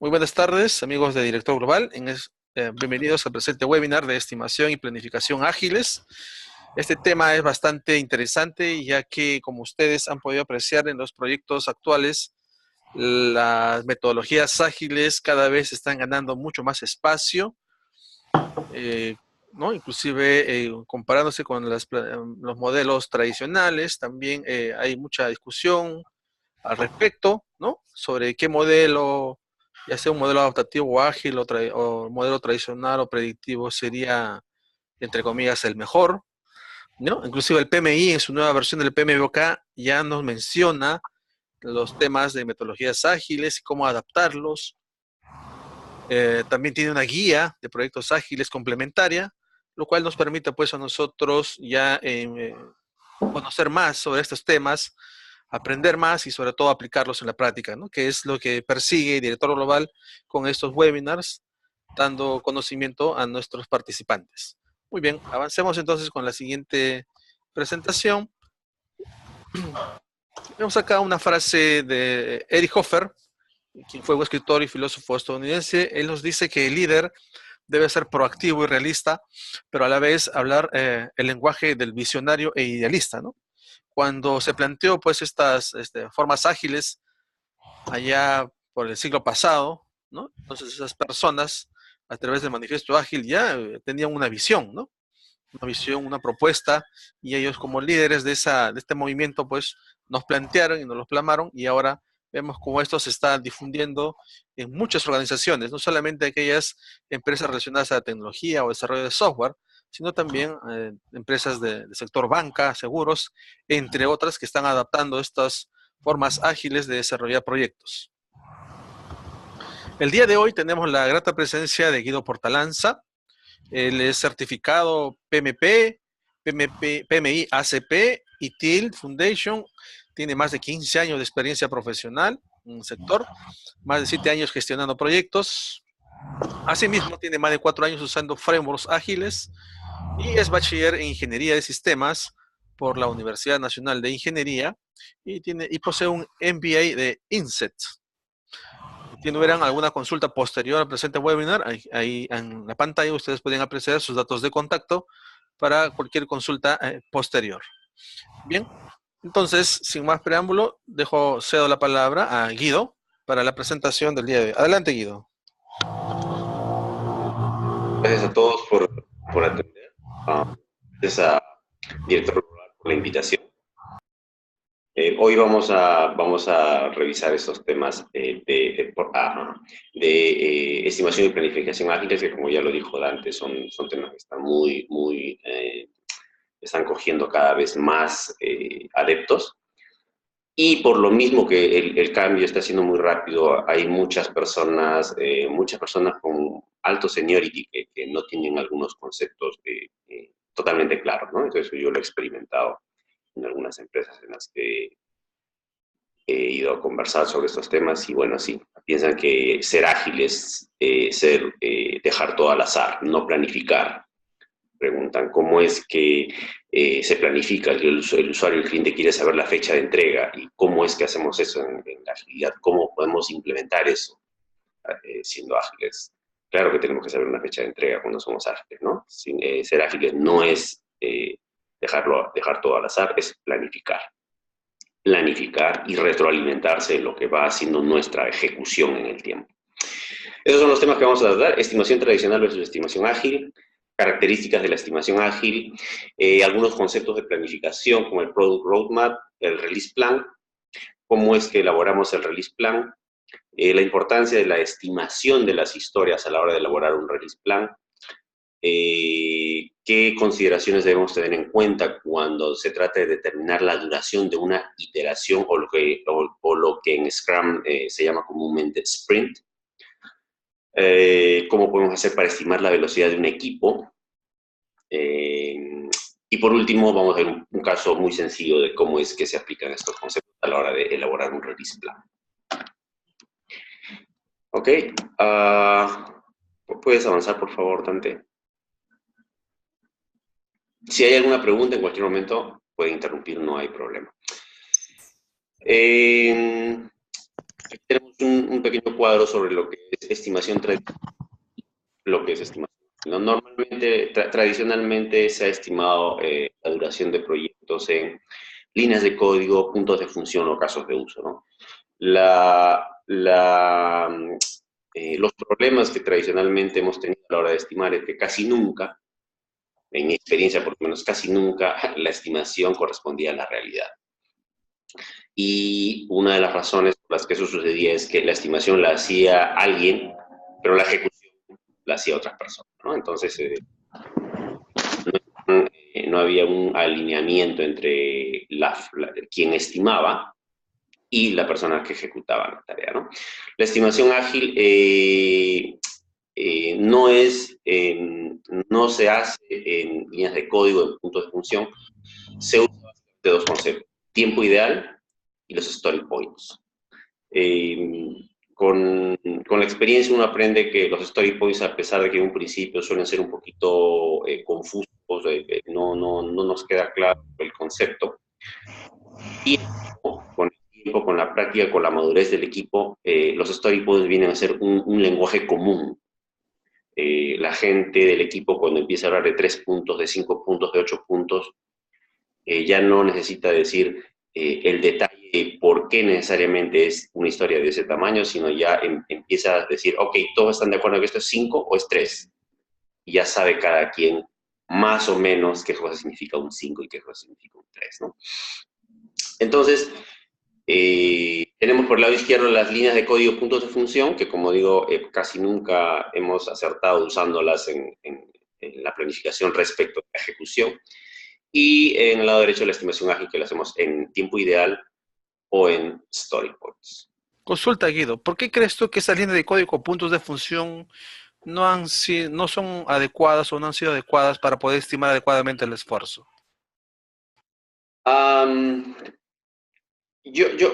Muy buenas tardes, amigos de Director Global. Bienvenidos al presente webinar de estimación y planificación ágiles. Este tema es bastante interesante, ya que, como ustedes han podido apreciar en los proyectos actuales, las metodologías ágiles cada vez están ganando mucho más espacio, ¿no? Inclusive comparándose con los modelos tradicionales, también hay mucha discusión al respecto, ¿no? Sobre qué modelo, ya sea un modelo adaptativo o ágil o modelo tradicional o predictivo sería, entre comillas, el mejor, ¿no? Inclusive el PMI en su nueva versión del PMBOK ya nos menciona los temas de metodologías ágiles y cómo adaptarlos. También tiene una guía de proyectos ágiles complementaria, lo cual nos permite pues a nosotros ya conocer más sobre estos temas, aprender más y sobre todo aplicarlos en la práctica, ¿no? Que es lo que persigue el Director Global con estos webinars, dando conocimiento a nuestros participantes. Muy bien, avancemos entonces con la siguiente presentación. Vemos acá una frase de Eric Hoffer, quien fue un escritor y filósofo estadounidense. Él nos dice que el líder debe ser proactivo y realista, pero a la vez hablar el lenguaje del visionario e idealista, ¿no? Cuando se planteó pues estas formas ágiles allá por el siglo pasado, ¿no? Entonces esas personas a través del manifiesto ágil ya tenían una visión, ¿no? Una visión, una propuesta, y ellos como líderes de este movimiento pues nos plantearon y nos los plasmaron, y ahora vemos cómo esto se está difundiendo en muchas organizaciones, no solamente aquellas empresas relacionadas a la tecnología o desarrollo de software, sino también empresas del sector banca, seguros, entre otras que están adaptando estas formas ágiles de desarrollar proyectos. El día de hoy tenemos la grata presencia de Guido Portalanza. Él es certificado PMP, PMI ACP y TIL Foundation. Tiene más de 15 años de experiencia profesional en el sector, más de 7 años gestionando proyectos. Asimismo, tiene más de 4 años usando frameworks ágiles y es bachiller en Ingeniería de Sistemas por la Universidad Nacional de Ingeniería y posee un MBA de INSET. Si tuvieran alguna consulta posterior al presente webinar, ahí en la pantalla ustedes pueden apreciar sus datos de contacto para cualquier consulta posterior. Bien, entonces, sin más preámbulo, cedo la palabra a Guido para la presentación del día de hoy. Adelante, Guido. Gracias a todos por atender. Gracias a Director por la invitación. Hoy vamos a revisar estos temas de estimación y planificación ágiles, que como ya lo dijo Dante, son temas que están están cogiendo cada vez más adeptos. Y por lo mismo que el cambio está siendo muy rápido, hay muchas personas con alto seniority que no tienen algunos conceptos totalmente claros, ¿no? Entonces yo lo he experimentado en algunas empresas en las que he ido a conversar sobre estos temas y bueno, sí, piensan que ser ágil es dejar todo al azar, no planificar. Preguntan cómo es que se planifica, el usuario, el cliente quiere saber la fecha de entrega y cómo es que hacemos eso en la agilidad, cómo podemos implementar eso siendo ágiles. Claro que tenemos que saber una fecha de entrega cuando somos ágiles, ¿no? Ser ágiles no es dejar todo al azar, es planificar y retroalimentarse en lo que va haciendo nuestra ejecución en el tiempo. Esos son los temas que vamos a tratar: estimación tradicional versus estimación ágil, características de la estimación ágil, algunos conceptos de planificación como el Product Roadmap, el Release Plan, cómo es que elaboramos el Release Plan, la importancia de la estimación de las historias a la hora de elaborar un Release Plan, qué consideraciones debemos tener en cuenta cuando se trata de determinar la duración de una iteración o lo que en Scrum se llama comúnmente sprint, cómo podemos hacer para estimar la velocidad de un equipo, y por último vamos a ver un caso muy sencillo de cómo es que se aplican estos conceptos a la hora de elaborar un release plan. Ok, ¿puedes avanzar por favor, Dante? Si hay alguna pregunta en cualquier momento puede interrumpir, no hay problema. Aquí tenemos un pequeño cuadro sobre lo que es estimación tradicional, lo que es estimación. ¿No? Normalmente, tradicionalmente se ha estimado la duración de proyectos en líneas de código, puntos de función o casos de uso, ¿no? Los problemas que tradicionalmente hemos tenido a la hora de estimar es que casi nunca, en mi experiencia por lo menos casi nunca, la estimación correspondía a la realidad. Y una de las razones por las que eso sucedía es que la estimación la hacía alguien, pero la ejecución la hacía otras personas, ¿no? Entonces, no había un alineamiento entre quien estimaba y la persona que ejecutaba la tarea, ¿no? La estimación ágil no se hace en líneas de código, en puntos de función, se usa de dos conceptos, tiempo ideal y los story points. Con la experiencia uno aprende que los story points, a pesar de que en un principio suelen ser un poquito confusos, no nos queda claro el concepto. Y con el tiempo, con la práctica, con la madurez del equipo, los story points vienen a ser un lenguaje común. La gente del equipo, cuando empieza a hablar de 3 puntos, de 5 puntos, de 8 puntos, ya no necesita decir el detalle de por qué necesariamente es una historia de ese tamaño, sino ya empieza a decir, ok, todos están de acuerdo que esto es 5 o es 3. Y ya sabe cada quien más o menos qué cosa significa un 5 y qué cosa significa un 3, ¿no? Entonces, tenemos por el lado izquierdo las líneas de código puntos de función, que como digo, casi nunca hemos acertado usándolas en la planificación respecto a la ejecución. Y en el lado derecho la estimación ágil, que la hacemos en tiempo ideal o en story points. Consulta, Guido, ¿por qué crees tú que esas líneas de código o puntos de función no son adecuadas o no han sido adecuadas para poder estimar adecuadamente el esfuerzo?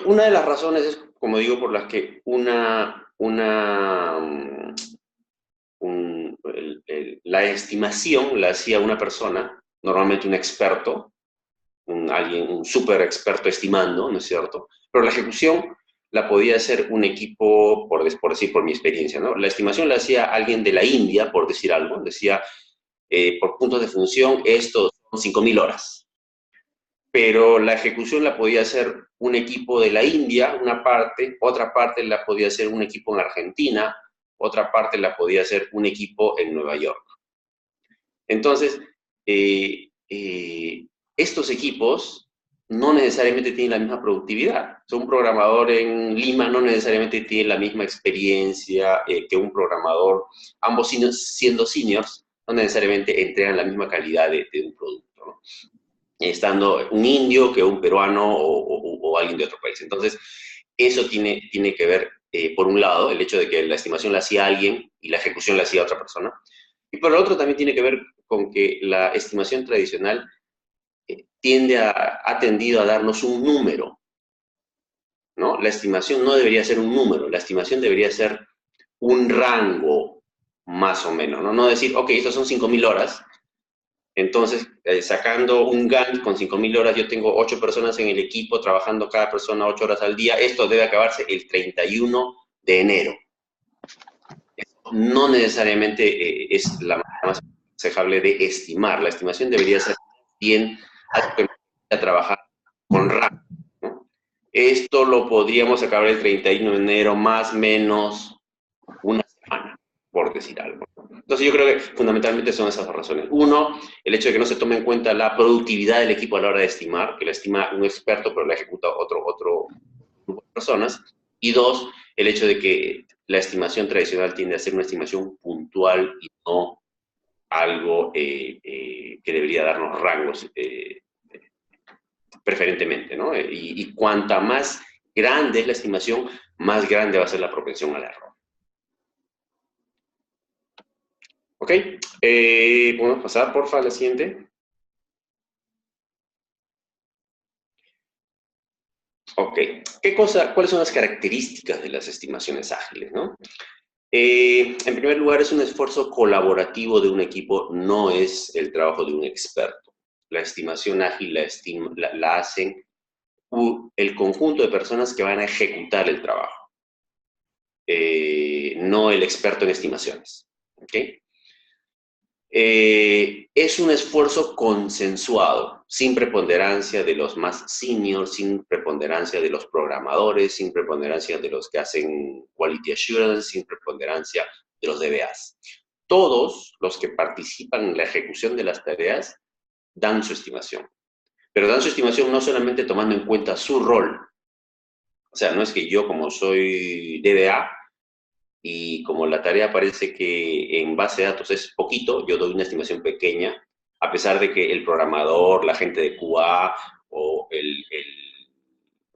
Una de las razones es, como digo, por las que la estimación la hacía una persona, normalmente un experto, un súper experto estimando, ¿no es cierto? Pero la ejecución la podía hacer un equipo, por decir, por mi experiencia, ¿no? La estimación la hacía alguien de la India, por decir algo, decía, por puntos de función, esto son 5.000 horas. Pero la ejecución la podía hacer un equipo de la India, una parte, otra parte la podía hacer un equipo en Argentina, otra parte la podía hacer un equipo en Nueva York. Entonces, estos equipos no necesariamente tienen la misma productividad. Un programador en Lima no necesariamente tiene la misma experiencia que un programador, ambos siendo seniors, no necesariamente entregan la misma calidad de un producto, ¿no? Estando un indio que un peruano o alguien de otro país. Entonces, eso tiene que ver, por un lado, el hecho de que la estimación la hacía alguien y la ejecución la hacía otra persona. Y por el otro también tiene que ver con que la estimación tradicional ha tendido a darnos un número, ¿no? La estimación no debería ser un número, la estimación debería ser un rango, más o menos, ¿no? No decir, ok, estas son 5.000 horas, entonces, sacando un Gantt con 5.000 horas, yo tengo 8 personas en el equipo, trabajando cada persona 8 horas al día, esto debe acabarse el 31 de enero. No necesariamente es la manera más aconsejable de estimar. La estimación debería ser bien algo que a trabajar con rango, ¿no? Esto lo podríamos acabar el 31 de enero, más o menos una semana, por decir algo. Entonces yo creo que fundamentalmente son esas dos razones. Uno, el hecho de que no se tome en cuenta la productividad del equipo a la hora de estimar, que la estima un experto, pero la ejecuta otro grupo de personas. Y dos, el hecho de que la estimación tradicional tiende a ser una estimación puntual y no algo que debería darnos rangos preferentemente, ¿no? Y cuanta más grande es la estimación, más grande va a ser la propensión al error. ¿Ok? ¿Podemos pasar, porfa, a la siguiente? Ok. ¿Cuáles son las características de las estimaciones ágiles, no? En primer lugar, es un esfuerzo colaborativo de un equipo, no es el trabajo de un experto. La estimación ágil la hacen el conjunto de personas que van a ejecutar el trabajo. no el experto en estimaciones. ¿Ok? Es un esfuerzo consensuado, sin preponderancia de los más seniors, sin preponderancia de los programadores, sin preponderancia de los que hacen quality assurance, sin preponderancia de los DBAs. Todos los que participan en la ejecución de las tareas dan su estimación, pero dan su estimación no solamente tomando en cuenta su rol. O sea, no es que yo, como soy DBA, y como la tarea parece que en base de datos es poquito, yo doy una estimación pequeña, a pesar de que el programador, la gente de QA o el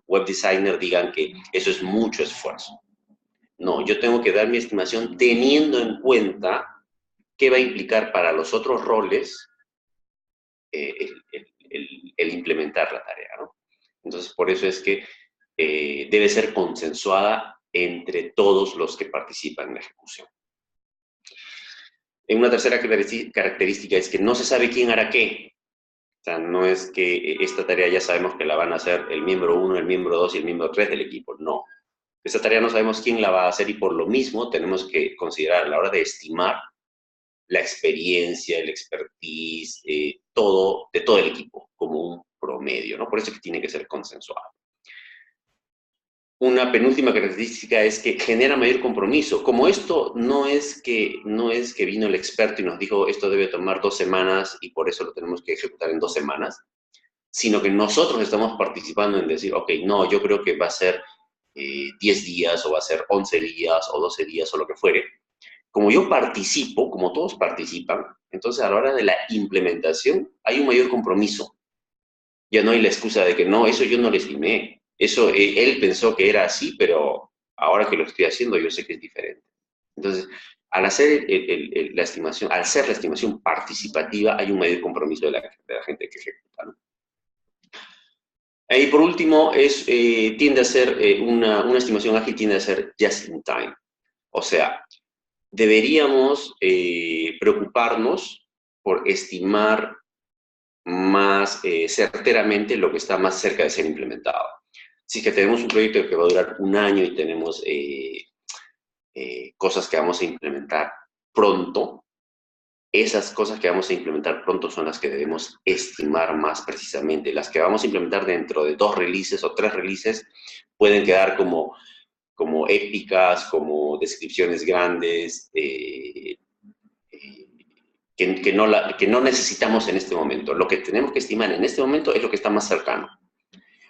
web designer digan que eso es mucho esfuerzo. No, yo tengo que dar mi estimación teniendo en cuenta qué va a implicar para los otros roles el implementar la tarea, ¿no? Entonces, por eso es que debe ser consensuada entre todos los que participan en la ejecución. En una tercera característica es que no se sabe quién hará qué. O sea, no es que esta tarea ya sabemos que la van a hacer el miembro 1, el miembro 2 y el miembro 3 del equipo. No. Esta tarea no sabemos quién la va a hacer y por lo mismo tenemos que considerar a la hora de estimar la experiencia, el expertise, todo, de todo el equipo como un promedio, ¿no? Por eso es que tiene que ser consensuado. Una penúltima característica es que genera mayor compromiso. Como esto no es que vino el experto y nos dijo esto debe tomar 2 semanas y por eso lo tenemos que ejecutar en 2 semanas, sino que nosotros estamos participando en decir, ok, no, yo creo que va a ser 10 días o va a ser 11 días o 12 días o lo que fuere. Como yo participo, como todos participan, entonces a la hora de la implementación hay un mayor compromiso. Ya no hay la excusa de que no, eso yo no lo estimé. Eso él pensó que era así, pero ahora que lo estoy haciendo yo sé que es diferente. Entonces, al hacer la estimación, al ser la estimación participativa, hay un mayor compromiso de la gente que ejecuta, ¿no? Y por último, tiende a ser una estimación ágil, tiende a ser just in time. O sea, deberíamos preocuparnos por estimar más certeramente lo que está más cerca de ser implementado. Si que tenemos un proyecto que va a durar 1 año y tenemos cosas que vamos a implementar pronto, esas cosas que vamos a implementar pronto son las que debemos estimar más precisamente. Las que vamos a implementar dentro de 2 releases o 3 releases pueden quedar como épicas, como descripciones grandes, que no necesitamos en este momento. Lo que tenemos que estimar en este momento es lo que está más cercano.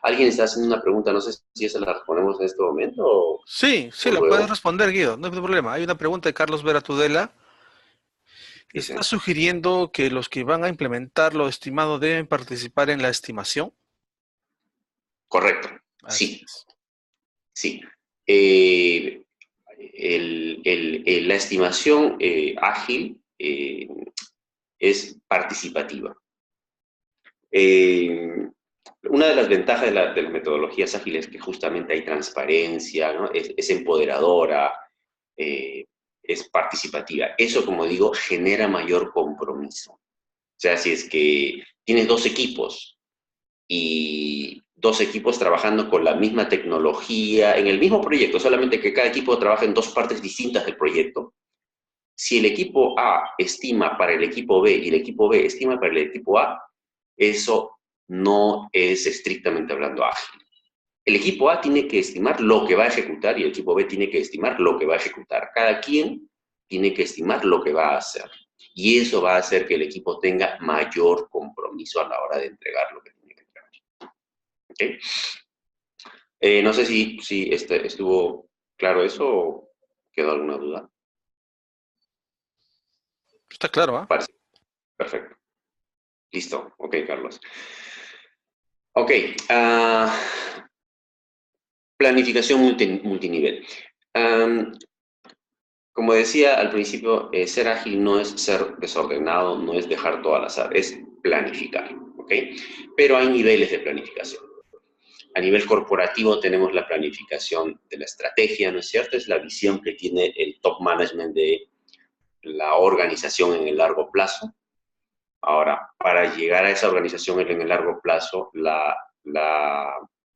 Alguien está haciendo una pregunta, no sé si esa la respondemos en este momento Sí, o sí, la puedes luego. responder, Guido, no hay problema. Hay una pregunta de Carlos Vera Tudela. Sí, sí. ¿Está sugiriendo que los que van a implementar lo estimado deben participar en la estimación? Correcto, Así sí, es. sí. La estimación ágil es participativa. Una de las ventajas de las metodologías ágiles es que justamente hay transparencia, ¿no? Es empoderadora, eh, es participativa. Eso, como digo, genera mayor compromiso. O sea, si es que tienes 2 equipos y 2 equipos trabajando con la misma tecnología en el mismo proyecto, solamente que cada equipo trabaja en 2 partes distintas del proyecto. Si el equipo A estima para el equipo B y el equipo B estima para el equipo A, eso no es estrictamente hablando ágil. El equipo A tiene que estimar lo que va a ejecutar y el equipo B tiene que estimar lo que va a ejecutar. Cada quien tiene que estimar lo que va a hacer. Y eso va a hacer que el equipo tenga mayor compromiso a la hora de entregar lo que tiene que entregar. ¿Okay? No sé si estuvo claro eso o quedó alguna duda. Está claro, ¿ah? Parece. Perfecto. Listo. Ok, Carlos. Ok. Planificación multinivel. Como decía al principio, ser ágil no es ser desordenado, no es dejar todo al azar, es planificar, ¿ok? Pero hay niveles de planificación. A nivel corporativo tenemos la planificación de la estrategia, ¿no es cierto? Es la visión que tiene el top management de la organización en el largo plazo. Ahora, para llegar a esa organización en el largo plazo, la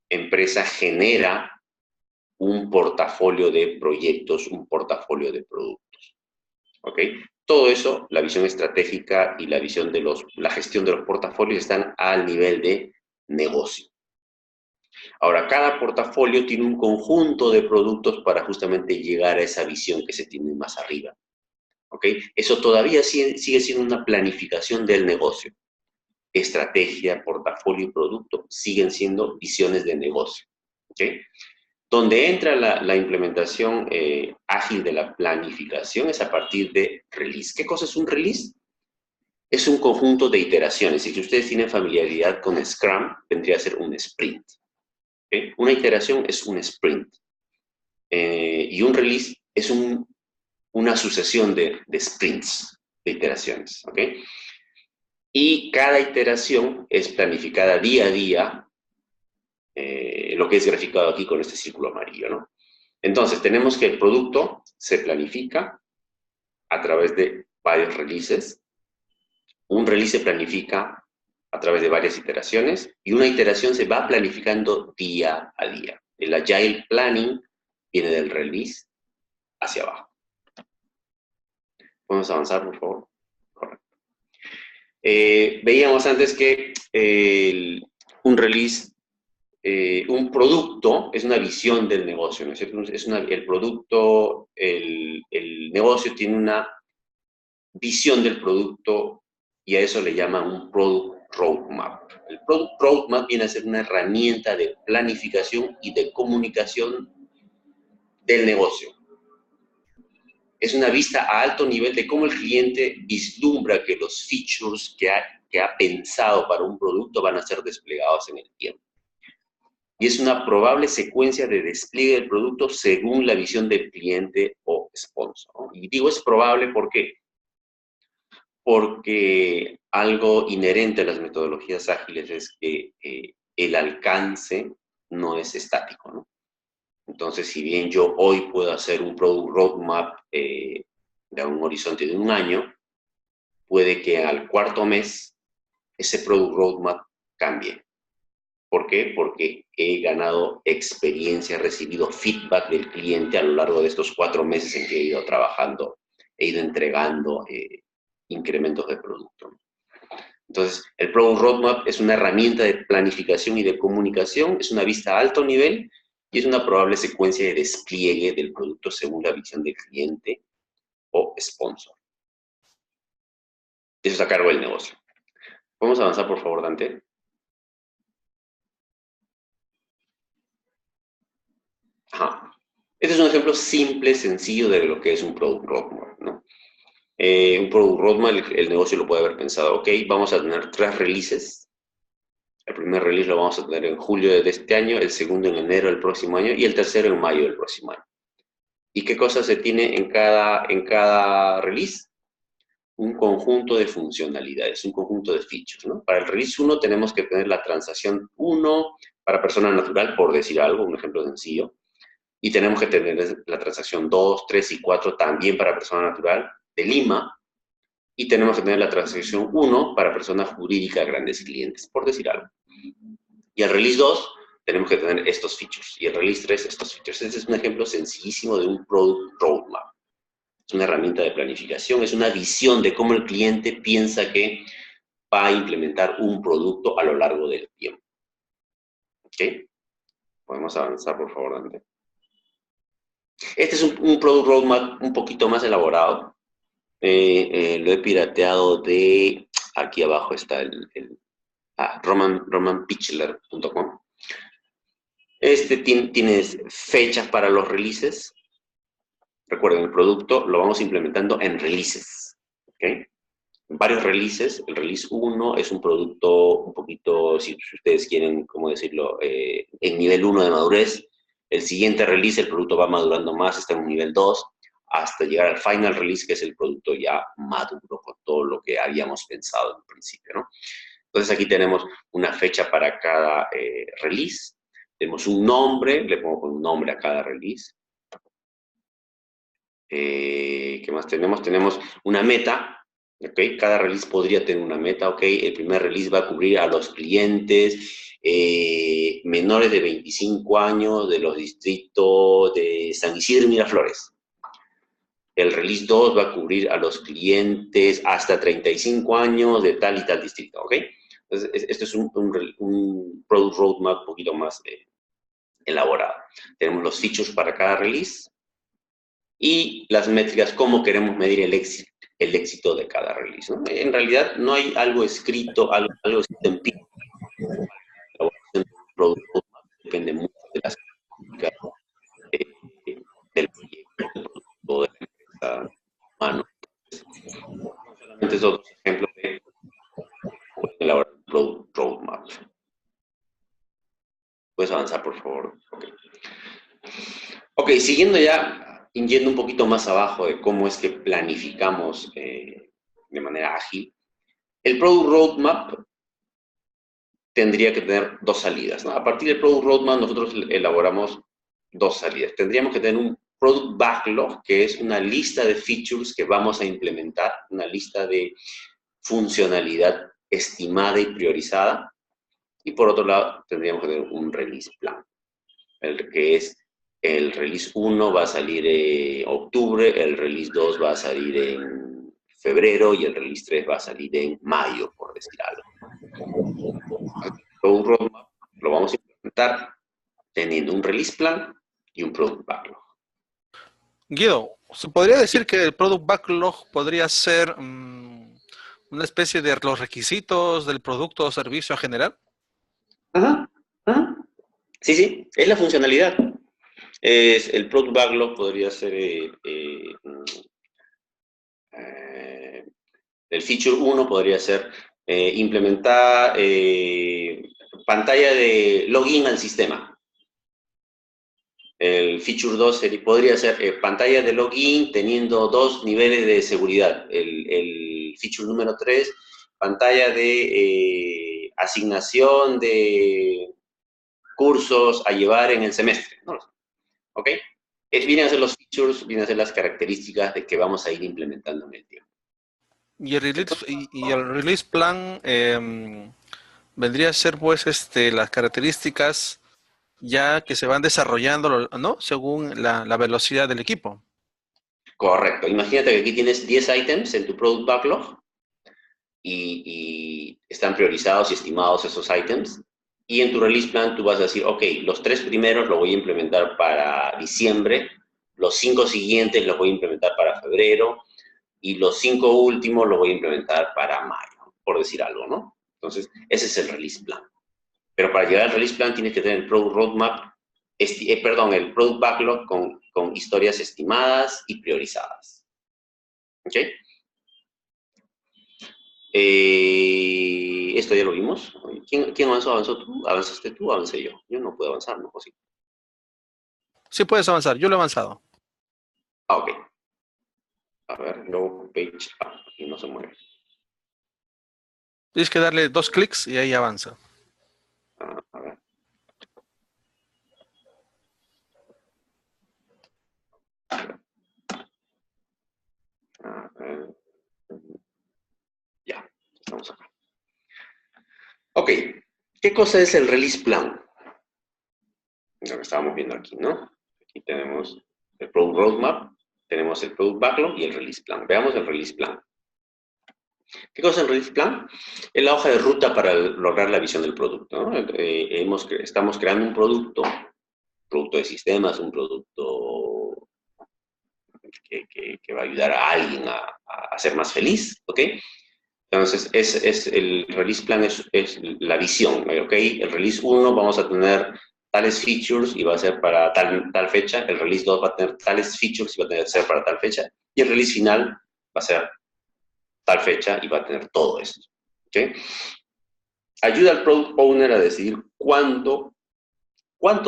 empresa genera un portafolio de proyectos, un portafolio de productos. ¿Ok? Todo eso, la visión estratégica y la visión de la gestión de los portafolios están al nivel de negocio. Ahora, cada portafolio tiene un conjunto de productos para justamente llegar a esa visión que se tiene más arriba. ¿Ok? Eso todavía sigue siendo una planificación del negocio. Estrategia, portafolio y producto siguen siendo visiones de negocio. ¿Ok? Donde entra la implementación ágil de la planificación es a partir de release. ¿Qué cosa es un release? Es un conjunto de iteraciones. Y si ustedes tienen familiaridad con Scrum, vendría a ser un sprint. ¿Okay? Una iteración es un sprint. Y un release es una sucesión de sprints, de iteraciones. ¿Okay? Y cada iteración es planificada día a día, lo que es graficado aquí con este círculo amarillo, ¿no? Entonces, tenemos que el producto se planifica a través de varios releases. Un release se planifica a través de varias iteraciones y una iteración se va planificando día a día. El Agile Planning viene del release hacia abajo. ¿Podemos avanzar, por favor? Correcto. Veíamos antes que un release, un producto es una visión del negocio, ¿no es cierto? El producto, el negocio tiene una visión del producto y a eso le llaman un Product Roadmap. El Product Roadmap viene a ser una herramienta de planificación y de comunicación del negocio. Es una vista a alto nivel de cómo el cliente vislumbra que los features que ha pensado para un producto van a ser desplegados en el tiempo. Y es una probable secuencia de despliegue del producto según la visión del cliente o sponsor, ¿no? Y digo es probable porque algo inherente a las metodologías ágiles es que el alcance no es estático, ¿no? Entonces, si bien yo hoy puedo hacer un Product Roadmap de un horizonte de un año, puede que al cuarto mes ese Product Roadmap cambie. ¿Por qué? Porque he ganado experiencia, he recibido feedback del cliente a lo largo de estos 4 meses en que he ido trabajando, he ido entregando incrementos de producto. Entonces, el Product Roadmap es una herramienta de planificación y de comunicación, es una vista a alto nivel y es una probable secuencia de despliegue del producto según la visión del cliente o sponsor. Eso está a cargo del negocio. ¿Podemos avanzar, por favor, Dante? Ajá. Este es un ejemplo simple, sencillo de lo que es un Product Roadmap, ¿no? Un Product Roadmap, el negocio lo puede haber pensado, ok, vamos a tener 3 releases. El primer release lo vamos a tener en julio de este año, el segundo en enero del próximo año y el tercero en mayo del próximo año. ¿Y qué cosas se tiene en cada release? Un conjunto de funcionalidades, un conjunto de features, ¿no? Para el release 1 tenemos que tener la transacción 1 para persona natural, por decir algo, un ejemplo sencillo. Y tenemos que tener la transacción 2, 3 y 4 también para persona natural de Lima. Y tenemos que tener la transacción 1 para persona jurídica, grandes clientes, por decir algo. Y el release 2 tenemos que tener estos features. Y el release 3 estos features. Este es un ejemplo sencillísimo de un Product Roadmap. Es una herramienta de planificación, es una visión de cómo el cliente piensa que va a implementar un producto a lo largo del tiempo. ¿Ok? Podemos avanzar, por favor, Dante. Este es un Product Roadmap un poquito más elaborado. Lo he pirateado de... Aquí abajo está romanpichler.com. Este tiene fechas para los releases. Recuerden, el producto lo vamos implementando en releases. ¿Okay? Varios releases. El release 1 es un producto un poquito, si ustedes quieren, ¿cómo decirlo? En nivel 1 de madurez. El siguiente release, el producto va madurando más, está en un nivel 2, hasta llegar al final release, que es el producto ya maduro, con todo lo que habíamos pensado en principio, ¿no? Entonces aquí tenemos una fecha para cada release. Tenemos un nombre, le pongo un nombre a cada release. ¿Qué más tenemos? Tenemos una meta, ¿ok? Cada release podría tener una meta, ¿ok? El primer release va a cubrir a los clientes menores de 25 años de los distritos de San Isidro y Miraflores. El release 2 va a cubrir a los clientes hasta 35 años de tal y tal distrito, ¿ok? Entonces, esto es un product roadmap un poquito más elaborado. Tenemos los features para cada release y las métricas, cómo queremos medir el éxito de cada release, ¿no? En realidad, no hay algo escrito, algo empírico. La elaboración de un product roadmap depende mucho de las características del proyecto, del producto, de la empresa humano. Solamente es otro ejemplo de elaborar un product roadmap. ¿Puedes avanzar, por favor? Ok, siguiendo ya, yendo un poquito más abajo de cómo es que planificamos de manera ágil, el Product Roadmap tendría que tener dos salidas, ¿no? A partir del Product Roadmap nosotros elaboramos dos salidas. Tendríamos que tener un Product Backlog, que es una lista de features que vamos a implementar, una lista de funcionalidad estimada y priorizada. Y por otro lado, tendríamos que tener un Release Plan, que es el Release 1 va a salir en octubre, el Release 2 va a salir en febrero y el Release 3 va a salir en mayo, por decir algo. Un roadmap lo vamos a implementar teniendo un Release Plan y un Product Backlog. Guido, ¿se podría decir que el Product Backlog podría ser una especie de los requisitos del producto o servicio a generar? Ajá, ajá. Sí, sí, es la funcionalidad. El Product Backlog podría ser el feature 1 podría ser implementar pantalla de login al sistema. El feature 2 podría ser pantalla de login teniendo dos niveles de seguridad. El feature número 3, pantalla de asignación de cursos a llevar en el semestre. ¿No? ¿Ok? Vienen a ser los features, vienen a ser las características de que vamos a ir implementando en el tiempo. Y el release plan vendría a ser pues las características ya que se van desarrollando, ¿no? Según la velocidad del equipo. Correcto. Imagínate que aquí tienes 10 items en tu Product Backlog y están priorizados y estimados esos items. Y en tu Release Plan tú vas a decir, ok, los 3 primeros los voy a implementar para diciembre, los 5 siguientes los voy a implementar para febrero y los 5 últimos los voy a implementar para mayo, por decir algo, ¿no? Entonces, ese es el Release Plan. Pero para llegar al Release Plan tienes que tener el Product Roadmap, el Product Backlog con historias estimadas y priorizadas. ¿Ok? Esto ya lo vimos. ¿Quién avanzó? ¿Avanzó tú? ¿Avanzaste tú? ¿Avancé yo? Yo no puedo avanzar, ¿no? ¿O sí? Sí puedes avanzar, yo lo he avanzado. Ah, ok. A ver, luego page up y no se mueve. Tienes que darle 2 clics y ahí avanza. A ver. A ver. Ya, estamos acá. Ok, ¿qué cosa es el Release Plan? Lo que estábamos viendo aquí, ¿no? Aquí tenemos el Product Roadmap, tenemos el Product Backlog y el Release Plan. Veamos el Release Plan. ¿Qué cosa es el Release Plan? Es la hoja de ruta para lograr la visión del producto, ¿no? Estamos creando un producto de sistemas, un producto que va a ayudar a alguien a ser más feliz, ¿ok? Entonces, el Release Plan es la visión, ¿ok? El Release 1 vamos a tener tales features y va a ser para tal fecha. El Release 2 va a tener tales features y va a ser para tal fecha. Y el Release final va a ser tal fecha y va a tener todo esto, ¿ok? Ayuda al Product Owner a decidir cuánto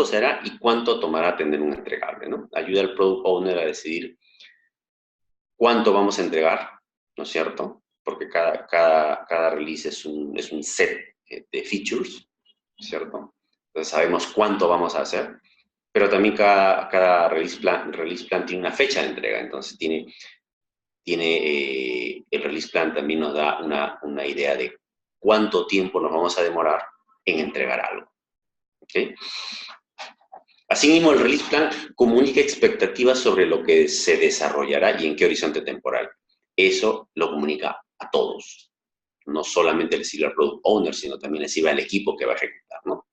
será y cuánto tomará tener un entregable, ¿no? Ayuda al Product Owner a decidir cuánto vamos a entregar, ¿no es cierto? Porque cada release es un set de features, ¿cierto? Entonces sabemos cuánto vamos a hacer, pero también cada release plan tiene una fecha de entrega, entonces el release plan también nos da una idea de cuánto tiempo nos vamos a demorar en entregar algo. ¿Okay? Asimismo, el release plan comunica expectativas sobre lo que se desarrollará y en qué horizonte temporal. Eso lo comunica a todos. No solamente le sirve al product owner, sino también le sirve al equipo que va a ejecutar, ¿no?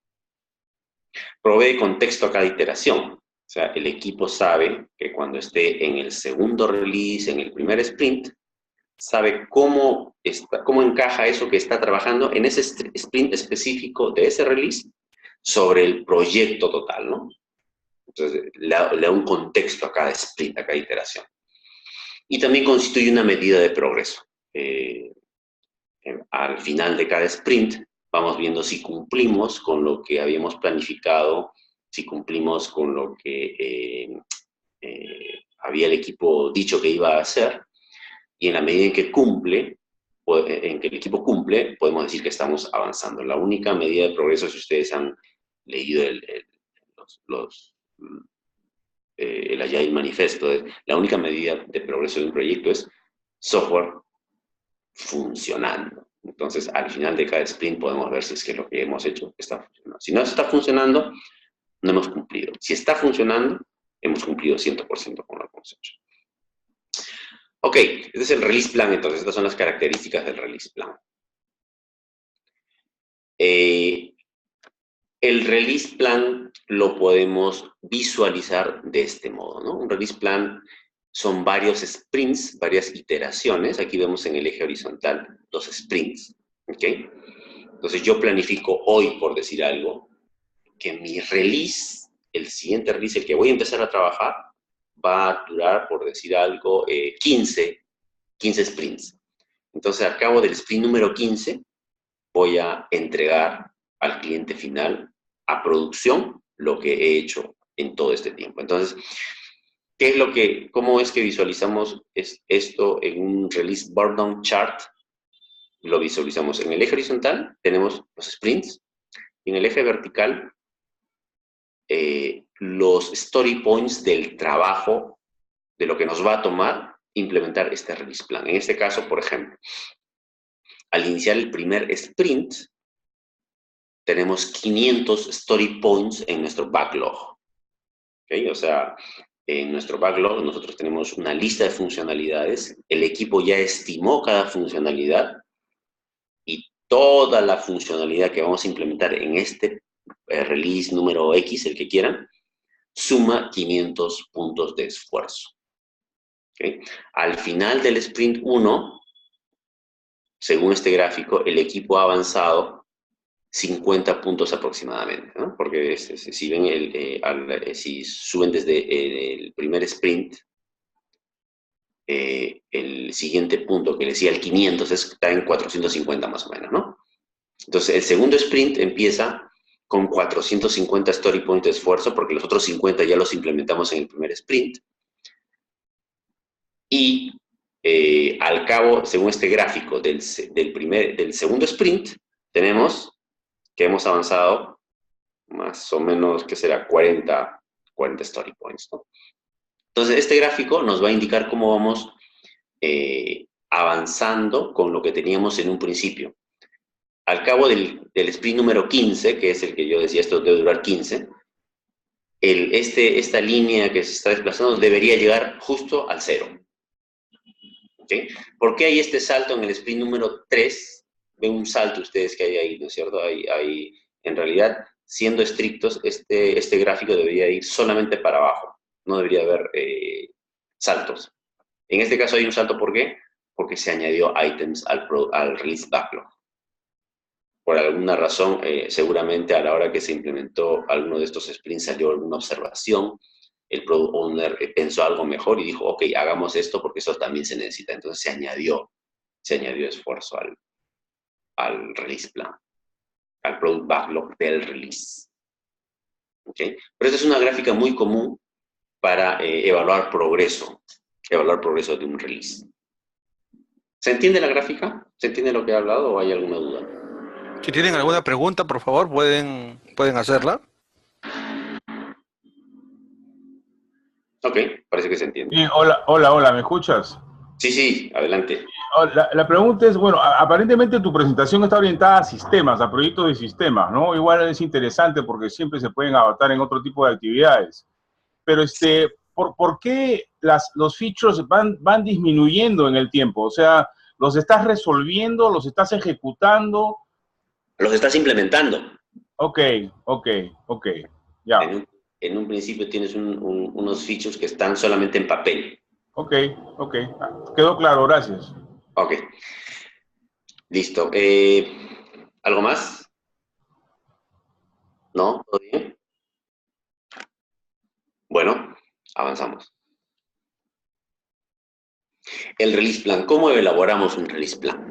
Provee contexto a cada iteración. O sea, el equipo sabe que cuando esté en el segundo release, en el primer sprint, sabe cómo encaja eso que está trabajando en ese sprint específico de ese release sobre el proyecto total, ¿no? Entonces, le da un contexto a cada sprint, a cada iteración. Y también constituye una medida de progreso. Al final de cada sprint, vamos viendo si cumplimos con lo que habíamos planificado, si cumplimos con lo que había el equipo dicho que iba a hacer, y en la medida en que el equipo cumple, podemos decir que estamos avanzando. La única medida de progreso, si ustedes han leído el Agile Manifesto, la única medida de progreso de un proyecto es software funcionando. Entonces, al final de cada sprint podemos ver si es que lo que hemos hecho está funcionando. Si no está funcionando, no hemos cumplido. Si está funcionando, hemos cumplido 100% con lo que hemos hecho. Ok, este es el release plan, entonces. Estas son las características del release plan. El release plan lo podemos visualizar de este modo, ¿no? Un release plan son varios sprints, varias iteraciones. Aquí vemos en el eje horizontal los sprints, ¿ok? Entonces yo planifico hoy, por decir algo, que mi release, el siguiente release, el que voy a empezar a trabajar, va a durar, por decir algo, 15 sprints. Entonces, al cabo del sprint número 15, voy a entregar al cliente final a producción lo que he hecho en todo este tiempo. Entonces, ¿cómo es que visualizamos esto en un release burn down chart? Lo visualizamos en el eje horizontal, tenemos los sprints, y en el eje vertical, los story points del trabajo, de lo que nos va a tomar implementar este release plan. En este caso, por ejemplo, al iniciar el primer sprint, tenemos 500 story points en nuestro backlog. ¿Okay? O sea, en nuestro backlog nosotros tenemos una lista de funcionalidades, el equipo ya estimó cada funcionalidad y toda la funcionalidad que vamos a implementar en este release número X, el que quieran, suma 500 puntos de esfuerzo. ¿Okay? Al final del sprint 1, según este gráfico, el equipo ha avanzado 50 puntos aproximadamente, ¿no? Porque si ven si suben desde el primer sprint, el siguiente punto que le decía el 500 está en 450 más o menos, ¿no? Entonces, el segundo sprint empieza con 450 story points de esfuerzo, porque los otros 50 ya los implementamos en el primer sprint. Y al cabo, según este gráfico del segundo sprint, tenemos que hemos avanzado más o menos, ¿qué será? 40 story points, ¿no? Entonces, este gráfico nos va a indicar cómo vamos avanzando con lo que teníamos en un principio. Al cabo del sprint número 15, que es el que yo decía, esto debe durar 15, esta línea que se está desplazando debería llegar justo al 0. ¿Okay? ¿Por qué hay este salto en el sprint número 3? Ven un salto ustedes que hay ahí, ¿no es cierto? En realidad, siendo estrictos, este gráfico debería ir solamente para abajo. No debería haber saltos. En este caso hay un salto, ¿por qué? Porque se añadió items al release backlog. Por alguna razón, seguramente a la hora que se implementó alguno de estos sprints salió alguna observación, el product owner pensó algo mejor y dijo, ok, hagamos esto porque eso también se necesita. Entonces se añadió esfuerzo al release plan, al product backlog del release. ¿Okay? Pero esta es una gráfica muy común para evaluar progreso de un release. ¿Se entiende la gráfica? ¿Se entiende lo que he hablado o hay alguna duda? Si tienen alguna pregunta, por favor, pueden hacerla. Ok, parece que se entiende. Sí, hola, ¿me escuchas? Sí, sí, adelante. La pregunta es, bueno, aparentemente tu presentación está orientada a sistemas, a proyectos de sistemas, ¿no? Igual es interesante porque siempre se pueden adaptar en otro tipo de actividades. Pero ¿por qué los features van disminuyendo en el tiempo? O sea, ¿los estás resolviendo, los estás ejecutando? Los estás implementando. Ok, ya. En un principio tienes unos features que están solamente en papel. Ok, quedó claro, gracias. Ok, listo. ¿Algo más? ¿No? ¿Todo bien? Bueno, avanzamos. El release plan. ¿Cómo elaboramos un release plan?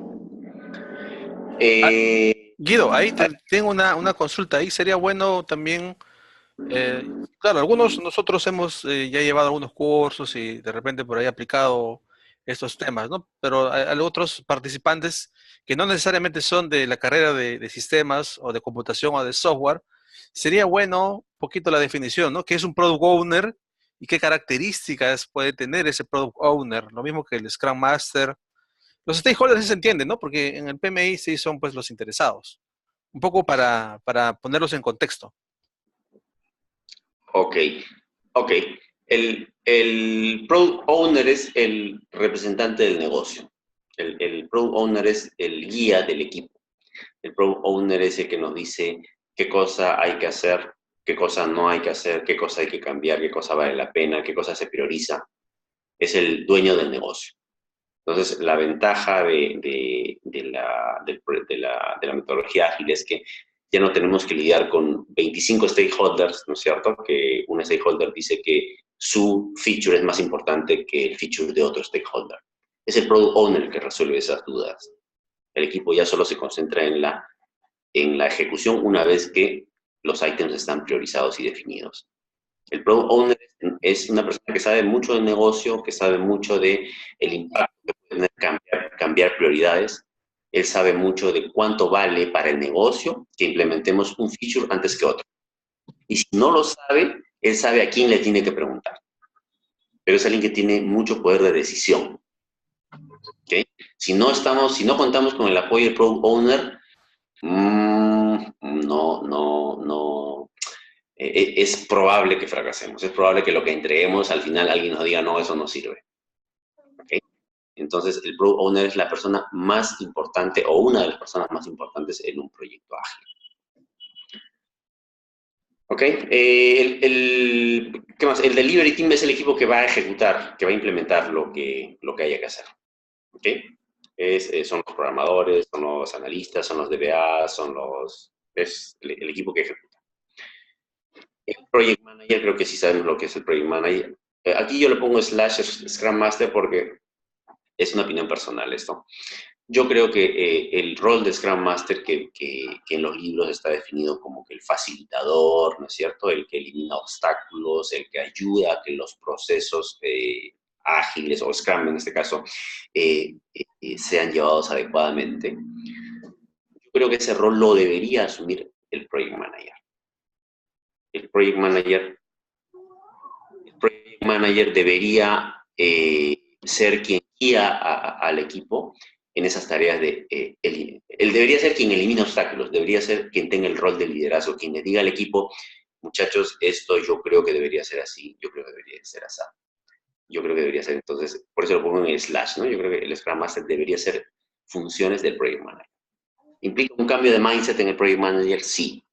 Guido, ahí tengo una consulta. Ahí sería bueno también, claro, algunos nosotros hemos ya llevado algunos cursos y de repente por ahí aplicado estos temas, ¿no? Pero hay otros participantes que no necesariamente son de la carrera de sistemas o de computación o de software. Sería bueno un poquito la definición, ¿no? ¿Qué es un product owner y qué características puede tener ese product owner? Lo mismo que el Scrum Master. Los stakeholders sí se entienden, ¿no? Porque en el PMI sí son pues los interesados. Un poco para ponerlos en contexto. Ok. El Product Owner es el representante del negocio. El Product Owner es el guía del equipo. El Product Owner es el que nos dice qué cosa hay que hacer, qué cosa no hay que hacer, qué cosa hay que cambiar, qué cosa vale la pena, qué cosa se prioriza. Es el dueño del negocio. Entonces, la ventaja de la metodología ágil es que ya no tenemos que lidiar con 25 stakeholders, ¿no es cierto? Que un stakeholder dice que su feature es más importante que el feature de otro stakeholder. Es el product owner el que resuelve esas dudas. El equipo ya solo se concentra en la ejecución una vez que los ítems están priorizados y definidos. El product owner es una persona que sabe mucho del negocio, que sabe mucho del impacto que puede tener cambiar prioridades. Él sabe mucho de cuánto vale para el negocio que implementemos un feature antes que otro. Y si no lo sabe, él sabe a quién le tiene que preguntar. Pero es alguien que tiene mucho poder de decisión. ¿Okay? Si no contamos con el apoyo del product owner, es probable que fracasemos. Es probable que lo que entreguemos al final alguien nos diga, no, eso no sirve. ¿Okay? Entonces, el Product Owner es la persona más importante o una de las personas más importantes en un proyecto ágil. ¿Ok? ¿Qué más? El Delivery Team es el equipo que va a ejecutar, que va a implementar lo que haya que hacer. ¿Ok? Son los programadores, son los analistas, son los DBA, es el equipo que ejecuta. El Project Manager, creo que sí sabemos lo que es el Project Manager. Aquí yo le pongo / Scrum Master porque es una opinión personal esto. Yo creo que el rol de Scrum Master que en los libros está definido como que el facilitador, ¿no es cierto? El que elimina obstáculos, el que ayuda a que los procesos ágiles, o Scrum en este caso, sean llevados adecuadamente. Yo creo que ese rol lo debería asumir el Project Manager. El Project Manager debería ser quien guía al equipo en esas tareas él debería ser quien elimina obstáculos, debería ser quien tenga el rol de liderazgo, quien le diga al equipo, muchachos, esto yo creo que debería ser así, yo creo que debería ser así. Yo creo que debería ser, entonces, por eso lo pongo en el /, ¿no? Yo creo que el Scrum Master debería ser funciones del Project Manager. ¿Implica un cambio de mindset en el Project Manager? Sí.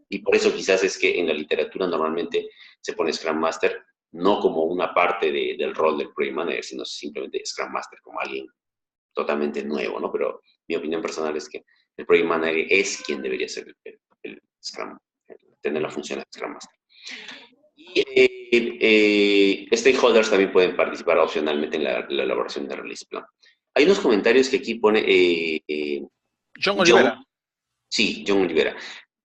Y por eso quizás es que en la literatura normalmente se pone Scrum Master no como una parte del rol del Project Manager, sino simplemente Scrum Master como alguien totalmente nuevo, ¿no? Pero mi opinión personal es que el Project Manager es quien debería ser el Scrum, tener la función de Scrum Master. Y stakeholders también pueden participar opcionalmente en la elaboración del release plan. Hay unos comentarios que aquí pone John Olivera. Sí, John Olivera.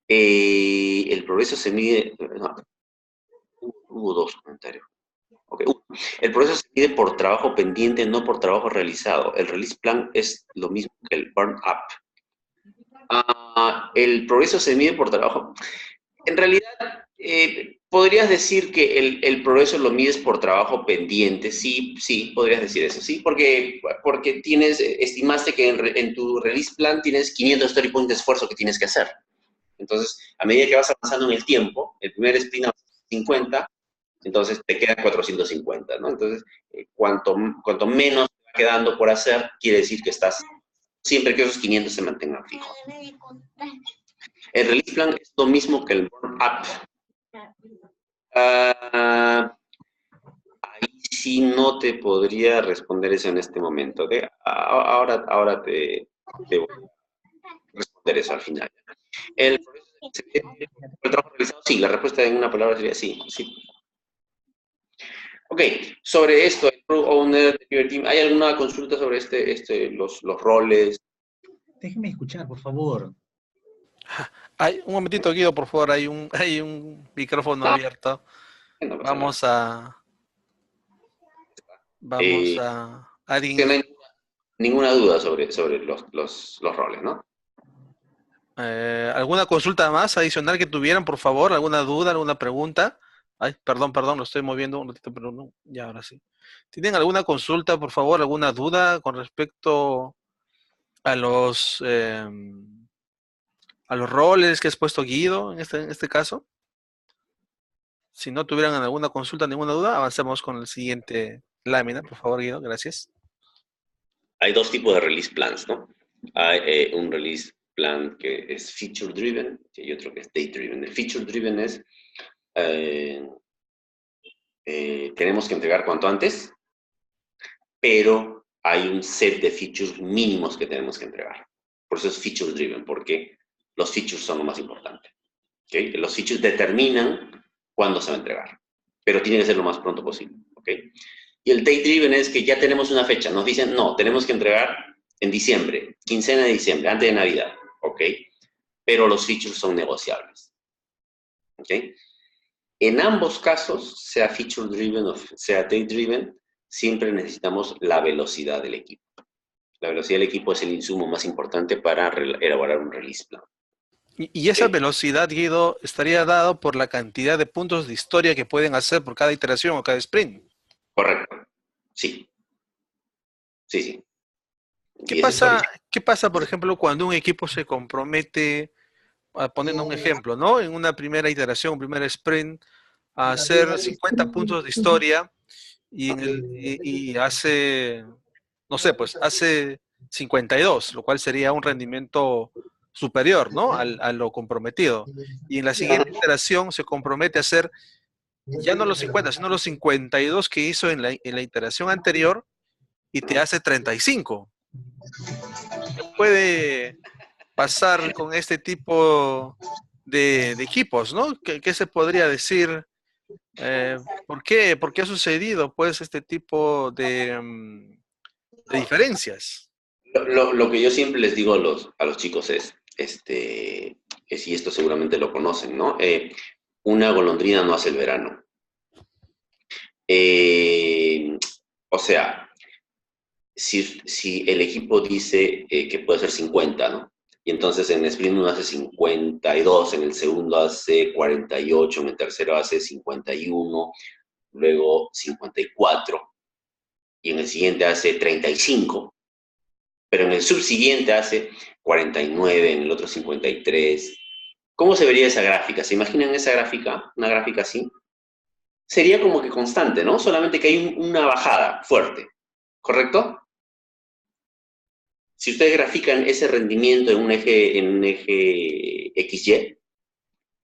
El progreso se mide... No, hubo 2 comentarios. Okay. El progreso se mide por trabajo pendiente, no por trabajo realizado. El release plan es lo mismo que el burn up. El progreso se mide por trabajo. En realidad, podrías decir que el progreso lo mides por trabajo pendiente. Sí, sí, podrías decir eso, sí, porque estimaste que en tu release plan tienes 500 story points de esfuerzo que tienes que hacer. Entonces, a medida que vas avanzando en el tiempo, el primer sprint avanzas 50, entonces te quedan 450, ¿no? Entonces, cuanto menos te va quedando por hacer, quiere decir que estás, siempre que esos 500 se mantengan fijos. El release plan es lo mismo que el burn up. Ahí sí no te podría responder eso en este momento. Ahora te voy a responder eso al final. El trabajo realizado, sí, la respuesta en una palabra sería sí, sí. Ok, sobre esto, el Product Owner, el Team, ¿hay alguna consulta sobre los roles? Déjeme escuchar, por favor. Un momentito, Guido, por favor, hay un micrófono abierto. No pasa Vamos nada. No alguien, hay ninguna duda sobre los roles, ¿no? ¿alguna consulta más adicional que tuvieran, por favor? ¿Alguna duda, alguna pregunta? Ay, perdón, lo estoy moviendo un ratito, pero no, ya ahora sí. ¿Tienen alguna consulta, por favor, alguna duda con respecto a a los roles que has puesto Guido en este caso? Si no tuvieran alguna consulta, ninguna duda, avancemos con la siguiente lámina, por favor, Guido, gracias. Hay dos tipos de release plans, ¿no? Hay un release plan que es feature driven y otro que es date driven. El feature driven es tenemos que entregar cuanto antes, pero hay un set de features mínimos que tenemos que entregar. Por eso es feature driven, porque los features son lo más importante. ¿Okay? Los features determinan cuándo se va a entregar, pero tiene que ser lo más pronto posible. ¿Okay? Y el date driven es que ya tenemos una fecha. Nos dicen, no, tenemos que entregar en diciembre, quincena de diciembre, antes de Navidad. ¿Ok? Pero los features son negociables. ¿Ok? En ambos casos, sea feature driven o sea date driven, siempre necesitamos la velocidad del equipo. La velocidad del equipo es el insumo más importante para elaborar un release plan. Y esa velocidad, Guido, estaría dado por la cantidad de puntos de historia que pueden hacer por cada iteración o cada sprint. Correcto. Sí. Sí, sí. ¿Qué pasa, por ejemplo, cuando un equipo se compromete, poniendo un ejemplo, ¿no? En una primera iteración, un primer sprint, a hacer 50 puntos de historia y hace, no sé, pues hace 52, lo cual sería un rendimiento superior, ¿no? A lo comprometido. Y en la siguiente iteración se compromete a hacer ya no los 50, sino los 52 que hizo en la iteración anterior y te hace 35. ¿Qué puede pasar con este tipo de equipos, ¿no? ¿Qué se podría decir? ¿Por qué? ¿Por qué ha sucedido, pues, este tipo de diferencias? Lo que yo siempre les digo a los chicos es, y esto seguramente lo conocen, ¿no? Una golondrina no hace el verano. O sea, si el equipo dice que puede ser 50, ¿no? Y entonces en el sprint uno hace 52, en el segundo hace 48, en el tercero hace 51, luego 54, y en el siguiente hace 35, pero en el subsiguiente hace 49, en el otro 53. ¿Cómo se vería esa gráfica? ¿Se imaginan esa gráfica? Una gráfica así. Sería como que constante, ¿no? Solamente que hay una bajada fuerte, ¿correcto? Si ustedes grafican ese rendimiento en un eje XY,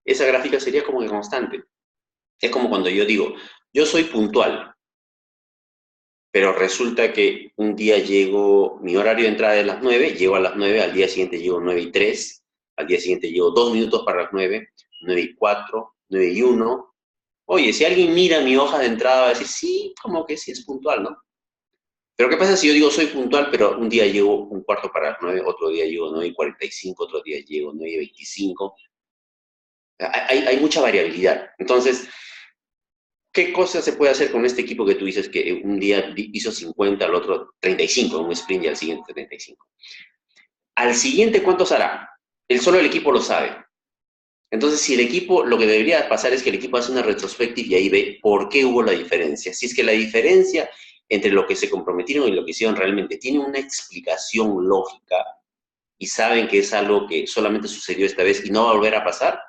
esa gráfica sería como que constante. Es como cuando yo digo, yo soy puntual, pero resulta que un día llego, mi horario de entrada es las 9, llego a las 9, al día siguiente llego 9:03, al día siguiente llego 2 minutos para las 9, 9:04, 9:01. Oye, si alguien mira mi hoja de entrada va a decir, sí, como que sí es puntual, ¿no? Pero ¿qué pasa si yo digo soy puntual, pero un día llego un cuarto para las 9, otro día llego 9:45, otro día llego 9:25? Hay mucha variabilidad. Entonces, ¿qué cosa se puede hacer con este equipo que tú dices que un día hizo 50, al otro 35, un sprint y al siguiente 35? Al siguiente, ¿cuántos hará? Solo el equipo lo sabe. Entonces, si el equipo, lo que debería pasar es que el equipo hace una retrospectiva y ahí ve por qué hubo la diferencia. Si es que la diferencia entre lo que se comprometieron y lo que hicieron realmente tiene una explicación lógica y saben que es algo que solamente sucedió esta vez y no va a volver a pasar,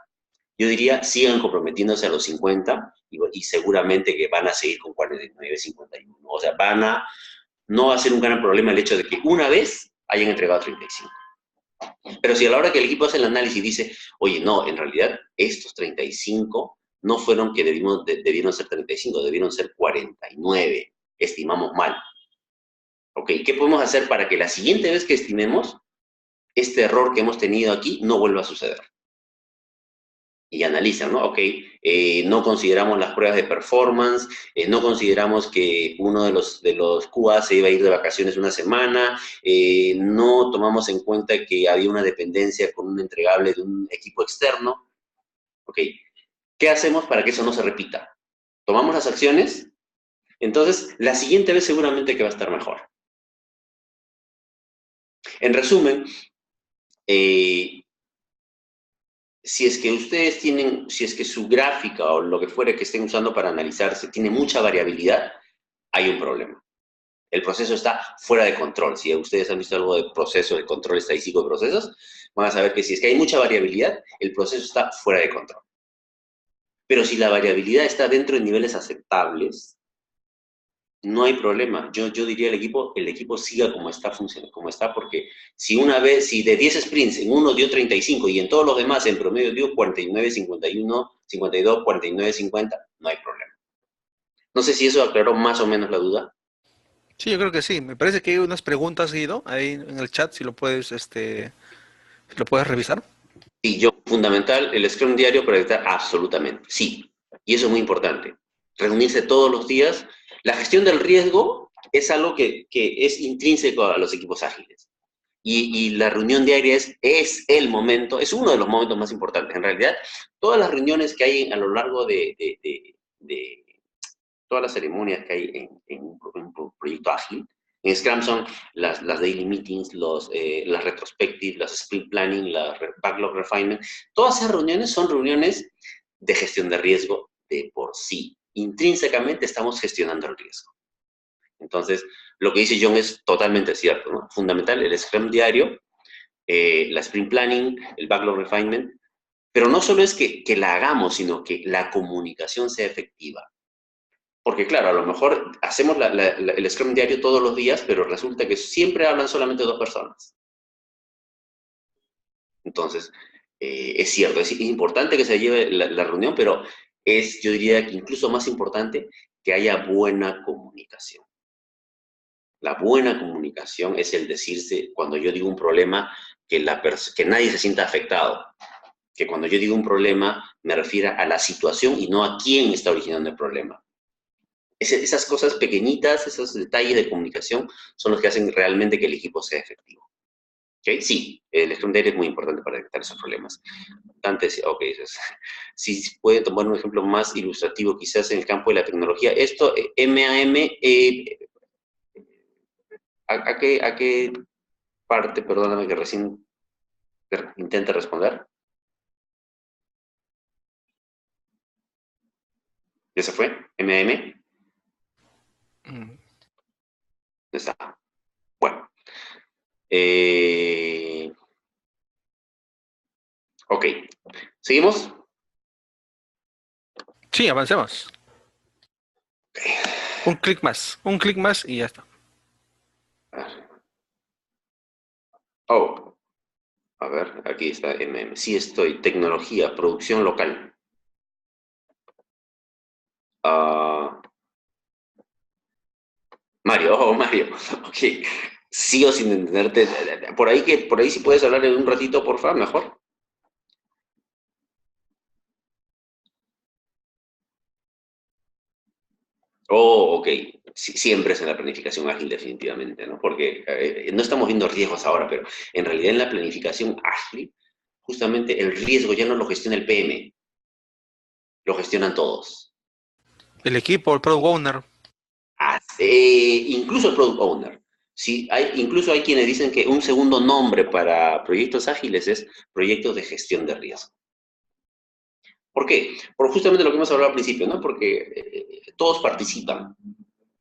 yo diría, sigan comprometiéndose a los 50 y seguramente que van a seguir con 49, 51. O sea, no va a ser un gran problema el hecho de que una vez hayan entregado 35. Pero si a la hora que el equipo hace el análisis dice, oye, no, en realidad estos 35 no fueron que debieron ser 35, debieron ser 49, estimamos mal. Ok, ¿qué podemos hacer para que la siguiente vez que estimemos, este error que hemos tenido aquí no vuelva a suceder? Y analizan, ¿no? Ok, no consideramos las pruebas de performance, no consideramos que uno de los QA se iba a ir de vacaciones una semana, no tomamos en cuenta que había una dependencia con un entregable de un equipo externo. Ok, ¿qué hacemos para que eso no se repita? ¿Tomamos las acciones? Entonces, la siguiente vez seguramente que va a estar mejor. En resumen, si es que ustedes tienen, si es que su gráfica o lo que fuera que estén usando para analizarse tiene mucha variabilidad, hay un problema. El proceso está fuera de control. Si ustedes han visto algo de proceso, de control estadístico de procesos, van a saber que si es que hay mucha variabilidad, el proceso está fuera de control. Pero si la variabilidad está dentro de niveles aceptables, no hay problema. Yo diría el equipo siga como está funcionando, como está, porque si de 10 sprints en uno dio 35 y en todos los demás en promedio dio 49, 51, 52, 49, 50, no hay problema. No sé si eso aclaró más o menos la duda. Sí, yo creo que sí. Me parece que hay unas preguntas, Guido, ahí en el chat, si lo puedes, si lo puedes revisar. Sí, fundamental, el Scrum diario para editar, absolutamente, sí. Y eso es muy importante. Reunirse todos los días. La gestión del riesgo es algo que es intrínseco a los equipos ágiles. Y la reunión diaria es el momento, es uno de los momentos más importantes. En realidad, todas las reuniones que hay a lo largo de todas las ceremonias que hay en un proyecto ágil, en Scrum son las daily meetings, las retrospectives, las sprint planning, la backlog refinement. Todas esas reuniones son reuniones de gestión de riesgo de por sí. Intrínsecamente estamos gestionando el riesgo. Entonces, lo que dice John es totalmente cierto, ¿no? Fundamental, el Scrum diario, la sprint planning, el backlog refinement, pero no solo es que la hagamos, sino que la comunicación sea efectiva. Porque claro, a lo mejor hacemos el Scrum diario todos los días, pero resulta que siempre hablan solamente dos personas. Entonces, es cierto, es importante que se lleve la reunión, pero yo diría que incluso más importante que haya buena comunicación. La buena comunicación es el decirse, cuando yo digo un problema, que nadie se sienta afectado. Que cuando yo digo un problema, me refiera a la situación y no a quién está originando el problema. Esas cosas pequeñitas, esos detalles de comunicación son los que hacen realmente que el equipo sea efectivo. ¿Okay? Sí, el Scrum Diary es muy importante para detectar esos problemas. Antes, si puede tomar un ejemplo más ilustrativo, quizás en el campo de la tecnología. Esto, MAM, ¿a qué parte, perdóname que recién intente responder? ¿Ya se fue? ¿MAM? Está. Bueno. Ok. ¿Seguimos? Sí, avancemos. Un clic más y ya está. Oh, a ver, aquí está MM. Sí estoy. Tecnología, producción local. Mario, ok. Sigo sin entenderte. Por ahí si puedes hablar en un ratito, por favor, mejor. Oh, ok. Sí, siempre es en la planificación ágil, definitivamente, ¿no? Porque no estamos viendo riesgos ahora, pero en realidad en la planificación ágil, justamente el riesgo ya no lo gestiona el PM, lo gestionan todos. El equipo, el product owner. Incluso el product owner. Sí, incluso hay quienes dicen que un segundo nombre para proyectos ágiles es proyectos de gestión de riesgo. ¿Por qué? Por justamente lo que hemos hablado al principio, ¿no? Porque todos participan.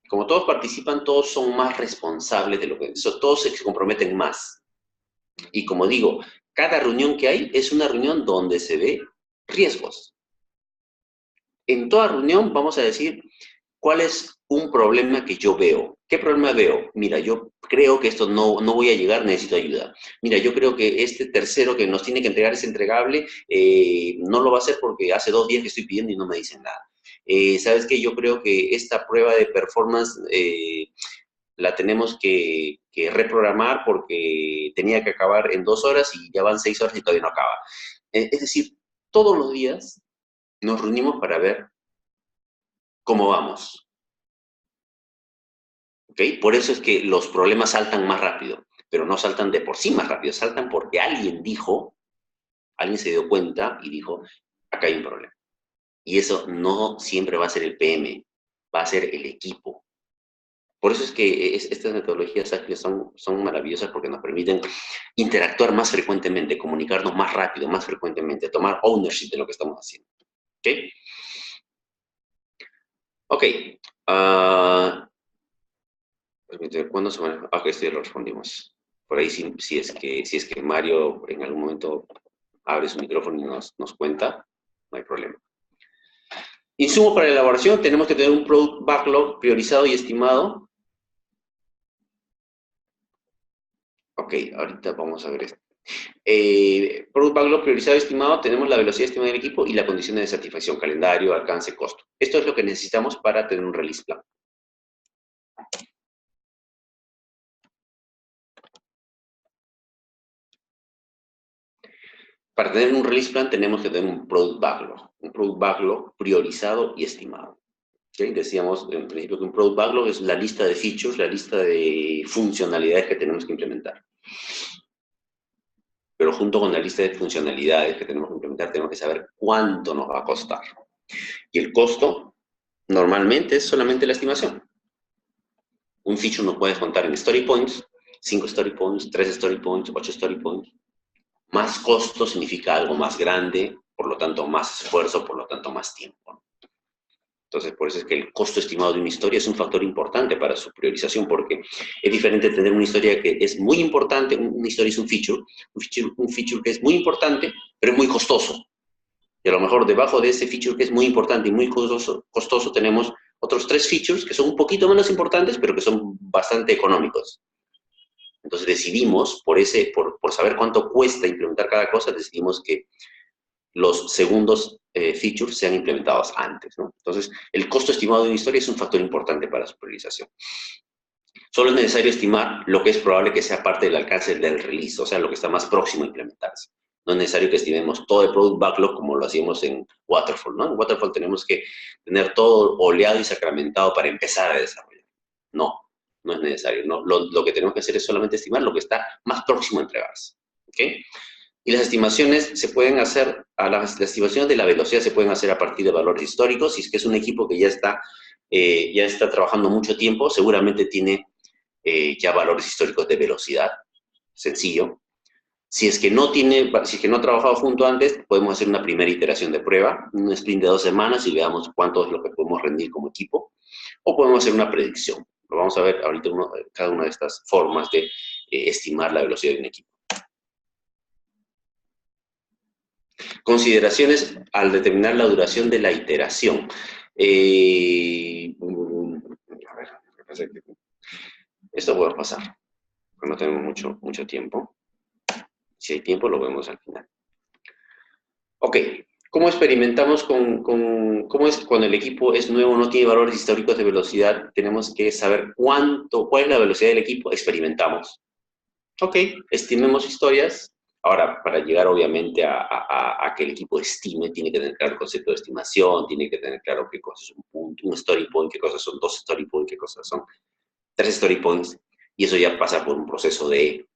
Como todos participan, todos son más responsables de lo que... todos se comprometen más. Y como digo, cada reunión que hay es una reunión donde se ve riesgos. En toda reunión vamos a decir cuál es un problema que yo veo. ¿Qué problema veo? Mira, yo creo que esto no voy a llegar, necesito ayuda. Mira, yo creo que este tercero que nos tiene que entregar ese entregable no lo va a hacer porque hace 2 días que estoy pidiendo y no me dicen nada. ¿Sabes qué? Yo creo que esta prueba de performance la tenemos que reprogramar porque tenía que acabar en 2 horas y ya van 6 horas y todavía no acaba. Es decir, todos los días nos reunimos para ver cómo vamos. ¿Ok? Por eso es que los problemas saltan más rápido, pero no saltan de por sí más rápido, saltan porque alguien dijo, alguien se dio cuenta y dijo, acá hay un problema. Y eso no siempre va a ser el PM, va a ser el equipo. Por eso es que estas metodologías ágiles son maravillosas porque nos permiten interactuar más frecuentemente, comunicarnos más rápido, más frecuentemente, tomar ownership de lo que estamos haciendo. ¿Ok? Ok. ¿Cuándo se maneja? Ok, esto ya lo respondimos. Por ahí, si es que Mario en algún momento abre su micrófono y nos cuenta, no hay problema. Insumo para la elaboración, tenemos que tener un product backlog priorizado y estimado. Ok, ahorita vamos a ver esto. Product backlog priorizado y estimado, tenemos la velocidad estimada del equipo y la condición de satisfacción, calendario, alcance, costo. Esto es lo que necesitamos para tener un release plan. Para tener un release plan tenemos que tener un product backlog priorizado y estimado. ¿Okay? Decíamos en principio que un product backlog es la lista de features, la lista de funcionalidades que tenemos que implementar. Pero junto con la lista de funcionalidades que tenemos que implementar, tenemos que saber cuánto nos va a costar. Y el costo normalmente es solamente la estimación. Un feature no puede contar en story points, 5 story points, 3 story points, 8 story points. Más costo significa algo más grande, por lo tanto más esfuerzo, por lo tanto más tiempo. Entonces, por eso es que el costo estimado de una historia es un factor importante para su priorización, porque es diferente tener una historia que es muy importante, una historia es un feature que es muy importante, pero es muy costoso. Y a lo mejor debajo de ese feature que es muy importante y muy costoso tenemos otros 3 features que son un poquito menos importantes, pero que son bastante económicos. Entonces decidimos, por saber cuánto cuesta implementar cada cosa, decidimos que los segundos features sean implementados antes, ¿no? Entonces, el costo estimado de una historia es un factor importante para su priorización. Solo es necesario estimar lo que es probable que sea parte del alcance del release, o sea, lo que está más próximo a implementarse. No es necesario que estimemos todo el product backlog como lo hacíamos en Waterfall, ¿no? En Waterfall tenemos que tener todo oleado y sacramentado para empezar a desarrollar. No es necesario. No, lo que tenemos que hacer es solamente estimar lo que está más próximo a entregarse. ¿Ok? Y las estimaciones se pueden hacer, las estimaciones de la velocidad se pueden hacer a partir de valores históricos. Si es que es un equipo que ya está trabajando mucho tiempo, seguramente tiene ya valores históricos de velocidad. Sencillo. Si es que no ha trabajado junto antes, podemos hacer una primera iteración de prueba, un sprint de 2 semanas y veamos cuánto es lo que podemos rendir como equipo. O podemos hacer una predicción. Lo vamos a ver ahorita cada una de estas formas de estimar la velocidad de un equipo. Consideraciones al determinar la duración de la iteración. A ver, esto puede pasar, porque no tenemos mucho tiempo. Si hay tiempo, lo vemos al final. Ok, ¿cómo experimentamos cómo es cuando el equipo es nuevo, no tiene valores históricos de velocidad? Tenemos que saber cuál es la velocidad del equipo, experimentamos. Ok, estimemos historias. Ahora, para llegar obviamente a que el equipo estime, tiene que tener claro el concepto de estimación, tiene que tener claro qué cosas es un story point, qué cosas son 2 story points, qué cosas son 3 story points, y eso ya pasa por un proceso de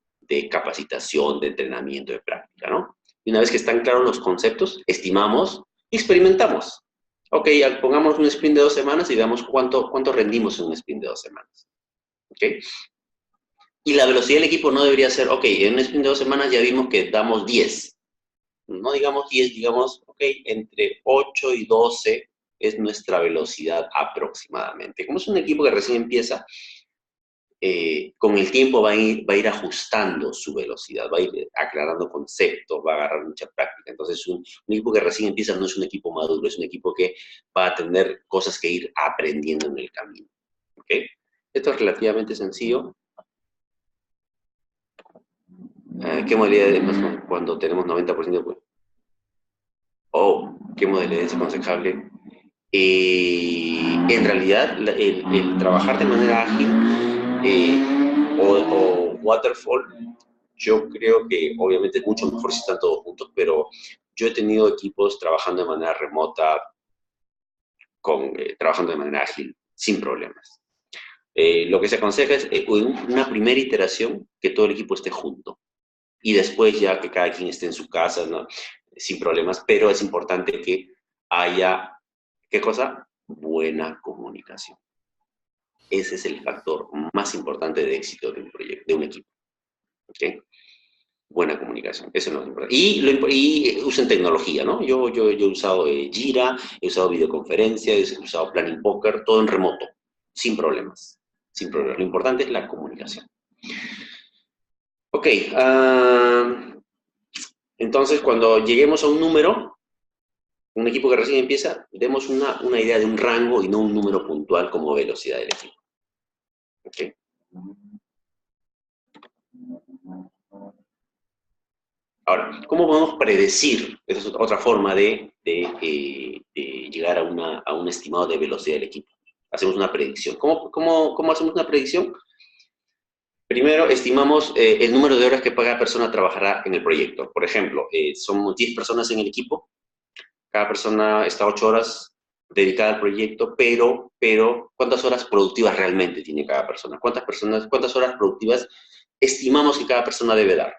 capacitación, de entrenamiento, de práctica, ¿no? Y una vez que están claros los conceptos, estimamos y experimentamos. Ok, pongamos un sprint de 2 semanas y veamos cuánto rendimos en un sprint de 2 semanas. Ok. Y la velocidad del equipo no debería ser, ok, en un sprint de 2 semanas ya vimos que damos 10. No digamos 10, digamos ok, entre 8 y 12 es nuestra velocidad aproximadamente. Como es un equipo que recién empieza, con el tiempo va a ir ajustando su velocidad, va a ir aclarando conceptos, va a agarrar mucha práctica. Entonces, un equipo que recién empieza no es un equipo maduro, es un equipo que va a tener cosas que ir aprendiendo en el camino. ¿Ok? Esto es relativamente sencillo. ¿Qué modalidad es más cuando tenemos 90%? Pues, ¿qué modalidad es aconsejable? En realidad, el trabajar de manera ágil o waterfall, yo creo que obviamente es mucho mejor si están todos juntos, pero yo he tenido equipos trabajando de manera remota, trabajando de manera ágil, sin problemas. Lo que se aconseja es una primera iteración que todo el equipo esté junto y después ya que cada quien esté en su casa, ¿no? Sin problemas, pero es importante que haya, ¿qué cosa? Buena comunicación. Ese es el factor más importante de éxito de un proyecto, de un equipo. ¿Okay? Buena comunicación, eso es lo importante. Y usen tecnología, ¿no? Yo he usado Jira, he usado videoconferencias, he usado Planning Poker, todo en remoto, sin problemas. Sin problemas. Lo importante es la comunicación. Ok. Entonces, cuando lleguemos a un número, un equipo que recién empieza, demos una idea de un rango y no un número puntual como velocidad del equipo. ¿Ok? Ahora, ¿cómo podemos predecir? Esa es otra forma de llegar a un estimado de velocidad del equipo. Hacemos una predicción. ¿Cómo hacemos una predicción? Primero, estimamos el número de horas que cada persona trabajará en el proyecto. Por ejemplo, somos 10 personas en el equipo. Cada persona está 8 horas dedicada al proyecto, pero ¿cuántas horas productivas realmente tiene cada persona? ¿Cuántas horas productivas estimamos que cada persona debe dar?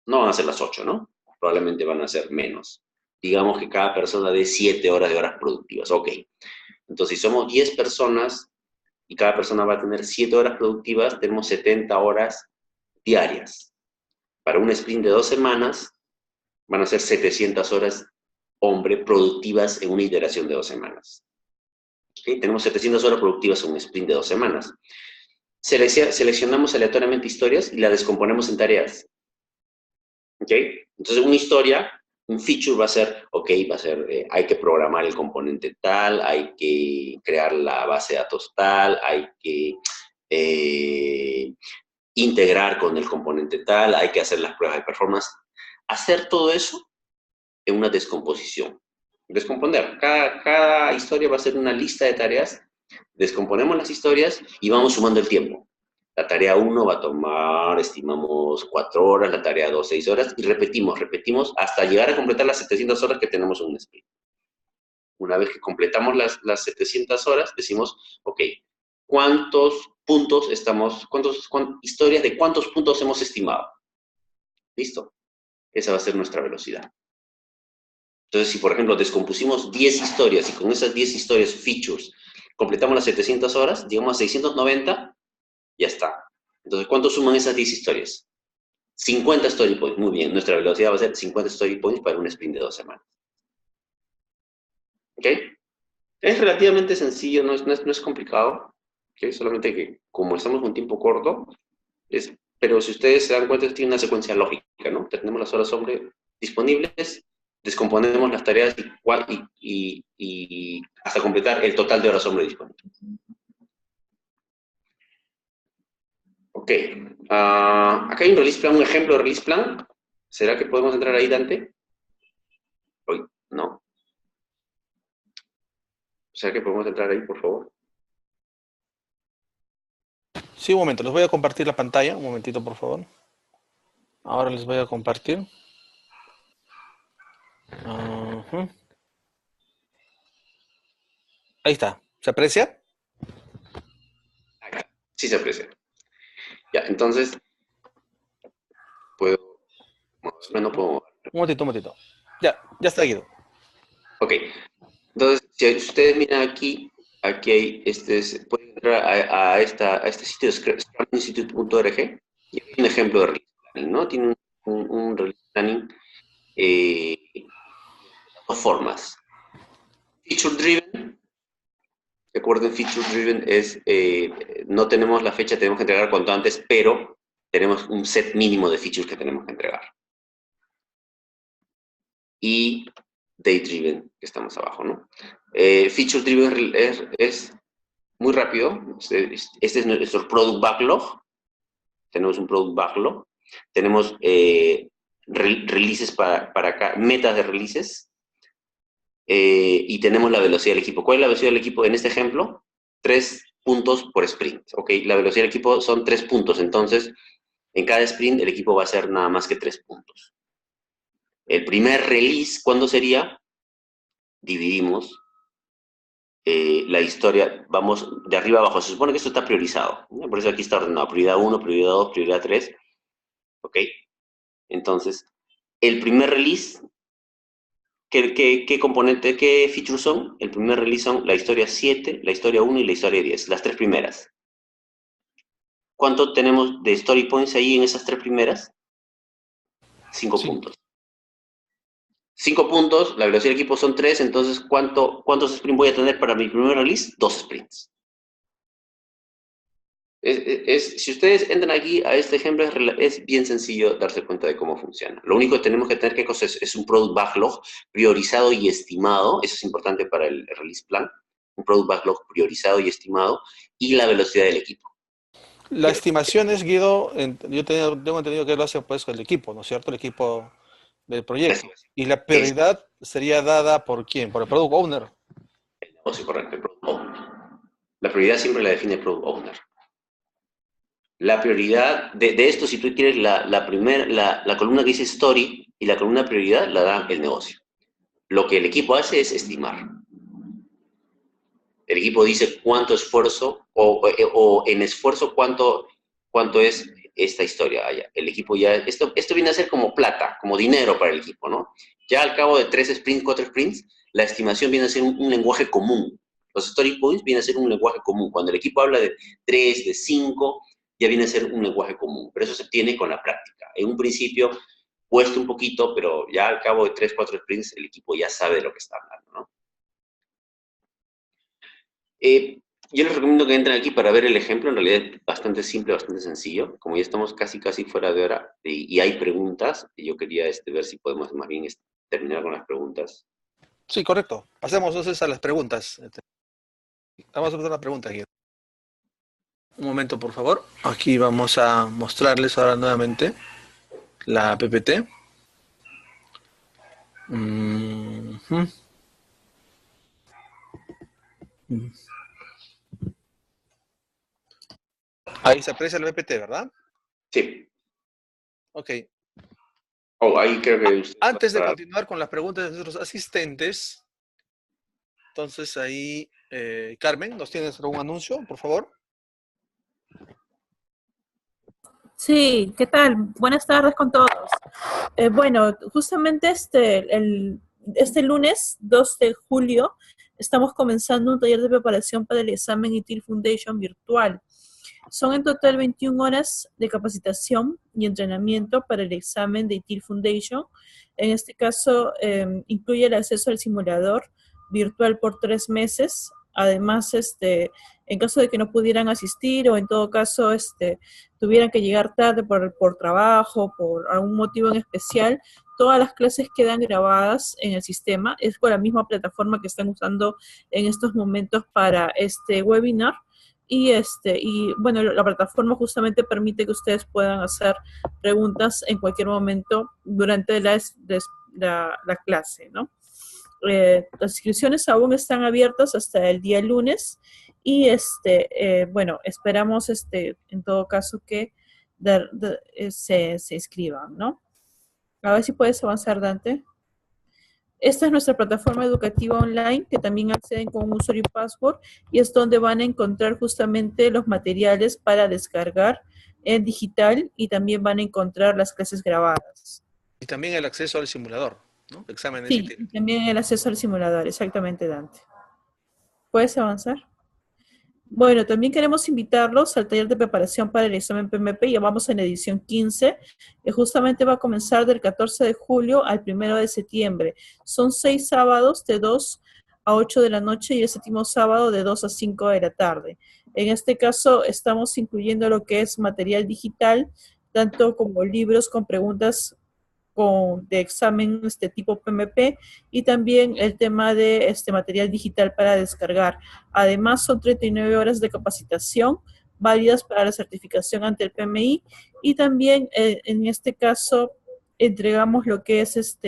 No van a ser las 8, ¿no? Probablemente van a ser menos. Digamos que cada persona dé 7 horas de horas productivas. Ok. Entonces, si somos 10 personas y cada persona va a tener 7 horas productivas, tenemos 70 horas diarias. Para un sprint de 2 semanas, van a ser 700 horas productivas en una iteración de 2 semanas. ¿Okay? Tenemos 700 horas productivas en un sprint de 2 semanas. Seleccionamos aleatoriamente historias y la descomponemos en tareas. ¿Okay? Entonces, una historia, un feature va a ser, hay que programar el componente tal, hay que crear la base de datos tal, hay que integrar con el componente tal, hay que hacer las pruebas de performance. Hacer todo eso en una descomposición. Descomponer. Cada historia va a ser una lista de tareas. Descomponemos las historias y vamos sumando el tiempo. La tarea 1 va a tomar, estimamos, 4 horas, la tarea 2, 6 horas, y repetimos hasta llegar a completar las 700 horas que tenemos en un sprint. Una vez que completamos las 700 horas, decimos, ok, ¿cuántos puntos historias de cuántos puntos hemos estimado? ¿Listo? Esa va a ser nuestra velocidad. Entonces, si por ejemplo descompusimos 10 historias y con esas 10 historias, features, completamos las 700 horas, llegamos a 690, ya está. Entonces, ¿cuánto suman esas 10 historias? 50 story points. Muy bien, nuestra velocidad va a ser 50 story points para un sprint de 2 semanas. ¿Ok? Es relativamente sencillo, no es complicado. ¿Okay? Solamente que como estamos en un tiempo corto, pero si ustedes se dan cuenta, tiene una secuencia lógica, ¿no? Tenemos las horas hombre disponibles, descomponemos las tareas y hasta completar el total de horas hombre disponibles. Ok. Acá hay un release plan, un ejemplo de release plan. ¿Será que podemos entrar ahí, Dante? Uy, no. ¿Será que podemos entrar ahí, por favor? Sí, un momento. Les voy a compartir la pantalla. Un momentito, por favor. Ahora les voy a compartir. Ahí está. ¿Se aprecia? Acá. Sí se aprecia. Ya, entonces, ¿puedo? No puedo. Un momentito. Ya está, Guido. Ok. Entonces, si ustedes miran aquí hay pueden entrar a este sitio scruminstitute.org y hay un ejemplo de release planning, ¿no? Tiene un release planning formas. Feature driven. Recuerden, feature driven es, no tenemos la fecha, tenemos que entregar cuanto antes, pero tenemos un set mínimo de features que tenemos que entregar. Y date driven, que estamos abajo, ¿no? Feature driven es muy rápido. Este es nuestro product backlog. Tenemos un product backlog. Tenemos releases para acá, metas de releases. Y tenemos la velocidad del equipo. ¿Cuál es la velocidad del equipo en este ejemplo? 3 puntos por sprint, ¿ok? La velocidad del equipo son 3 puntos, entonces en cada sprint el equipo va a hacer nada más que 3 puntos. El primer release, ¿cuándo sería? Dividimos la historia, vamos de arriba a abajo. Se supone que esto está priorizado, ¿no? Por eso aquí está ordenado, prioridad 1, prioridad 2, prioridad 3, ¿ok? Entonces, el primer release, ¿qué componente, qué features son? El primer release son la historia 7, la historia 1 y la historia 10, las 3 primeras. ¿Cuánto tenemos de story points ahí en esas 3 primeras? 5 puntos. 5 puntos, la velocidad del equipo son 3, entonces ¿cuántos sprints voy a tener para mi primer release? 2 sprints. Si ustedes entran aquí a este ejemplo, es bien sencillo darse cuenta de cómo funciona. Lo único que tenemos que tener, ¿qué cosa es un product backlog priorizado y estimado? Eso es importante para el release plan. Un product backlog priorizado y estimado, y la velocidad del equipo. La estimación es, Guido, yo tengo entendido que lo hace pues el equipo, ¿no es cierto? El equipo del proyecto. Y la prioridad sería dada ¿por quién? Por el product owner. Oh, sí, correcto, el product owner. La prioridad siempre la define el product owner. La prioridad de esto, si tú quieres, la columna que dice story y la columna prioridad la da el negocio. Lo que el equipo hace es estimar. El equipo dice cuánto esfuerzo o en esfuerzo cuánto es esta historia. El equipo ya, esto viene a ser como plata, como dinero para el equipo, ¿no? Ya al cabo de 3 sprints, 4 sprints, la estimación viene a ser un lenguaje común. Los story points vienen a ser un lenguaje común. Cuando el equipo habla de 3, de 5, ya viene a ser un lenguaje común. Pero eso se obtiene con la práctica. En un principio cuesta un poquito, pero ya al cabo de 3, 4 sprints, el equipo ya sabe de lo que está hablando, ¿no? Yo les recomiendo que entren aquí para ver el ejemplo. En realidad es bastante simple, bastante sencillo. Como ya estamos casi fuera de hora y hay preguntas, yo quería ver si podemos más bien terminar con las preguntas. Sí, correcto. Pasemos entonces a las preguntas. Vamos a hacer una pregunta aquí. Un momento, por favor. Aquí vamos a mostrarles ahora nuevamente la PPT. Ahí se aprecia la PPT, ¿verdad? Sí. Ok. Oh, ahí creo que... Antes de continuar con las preguntas de nuestros asistentes, entonces ahí, Carmen, ¿nos tienes algún anuncio, por favor? Sí, ¿qué tal? Buenas tardes con todos. Bueno, justamente este lunes 2 de julio estamos comenzando un taller de preparación para el examen ITIL Foundation virtual. Son en total 21 horas de capacitación y entrenamiento para el examen de ITIL Foundation. En este caso, incluye el acceso al simulador virtual por 3 meses. Además, en caso de que no pudieran asistir o en todo caso tuvieran que llegar tarde por trabajo, por algún motivo en especial, todas las clases quedan grabadas en el sistema. Es con la misma plataforma que están usando en estos momentos para este webinar. Y bueno, la plataforma justamente permite que ustedes puedan hacer preguntas en cualquier momento durante la clase, ¿no? Las inscripciones aún están abiertas hasta el día lunes y bueno, esperamos en todo caso que se inscriban, ¿no? A ver si puedes avanzar, Dante. Esta es nuestra plataforma educativa online que también acceden con un usuario y password y es donde van a encontrar justamente los materiales para descargar en digital y también van a encontrar las clases grabadas. Y también el acceso al simulador, ¿no? Exámenes Sí, ITIL. también el acceso al simulador, exactamente, Dante. ¿Puedes avanzar? Bueno, también queremos invitarlos al taller de preparación para el examen PMP. Ya vamos en edición 15, que justamente va a comenzar del 14 de julio al 1 de septiembre. Son 6 sábados de 2 a 8 de la noche y el séptimo sábado de 2 a 5 de la tarde. En este caso estamos incluyendo lo que es material digital, tanto como libros con preguntas de examen tipo PMP y también el tema de material digital para descargar. Además, son 39 horas de capacitación válidas para la certificación ante el PMI y también en este caso entregamos lo que es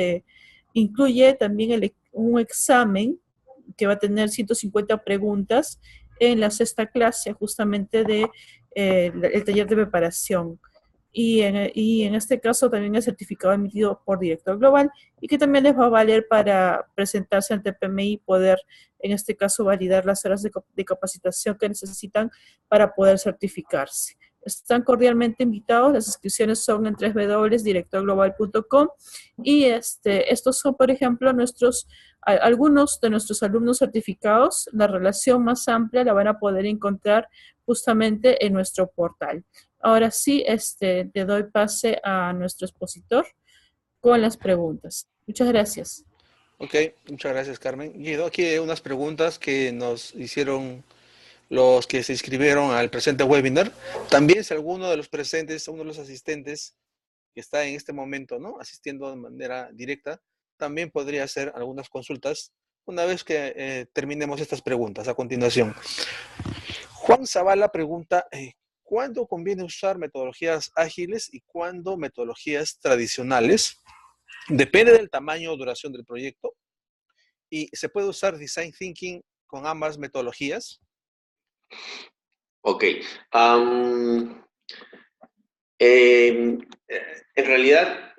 incluye también un examen que va a tener 150 preguntas en la 6ª clase justamente de el taller de preparación. Y en este caso también el certificado emitido por Director Global y que también les va a valer para presentarse ante el PMI y poder, en este caso, validar las horas de capacitación que necesitan para poder certificarse. Están cordialmente invitados, las inscripciones son en www.directorglobal.com y estos son, por ejemplo, algunos de nuestros alumnos certificados. La relación más amplia la van a poder encontrar justamente en nuestro portal. Ahora sí, le doy pase a nuestro expositor con las preguntas. Muchas gracias. Ok, muchas gracias, Carmen. Guido, aquí hay unas preguntas que nos hicieron los que se inscribieron al presente webinar. También si alguno de los presentes, uno de los asistentes que está en este momento, ¿no?, asistiendo de manera directa, también podría hacer algunas consultas una vez que terminemos estas preguntas a continuación. Juan Zavala pregunta, ¿cuándo conviene usar metodologías ágiles y cuándo metodologías tradicionales? Depende del tamaño o duración del proyecto. ¿Y se puede usar Design Thinking con ambas metodologías? Ok. En realidad,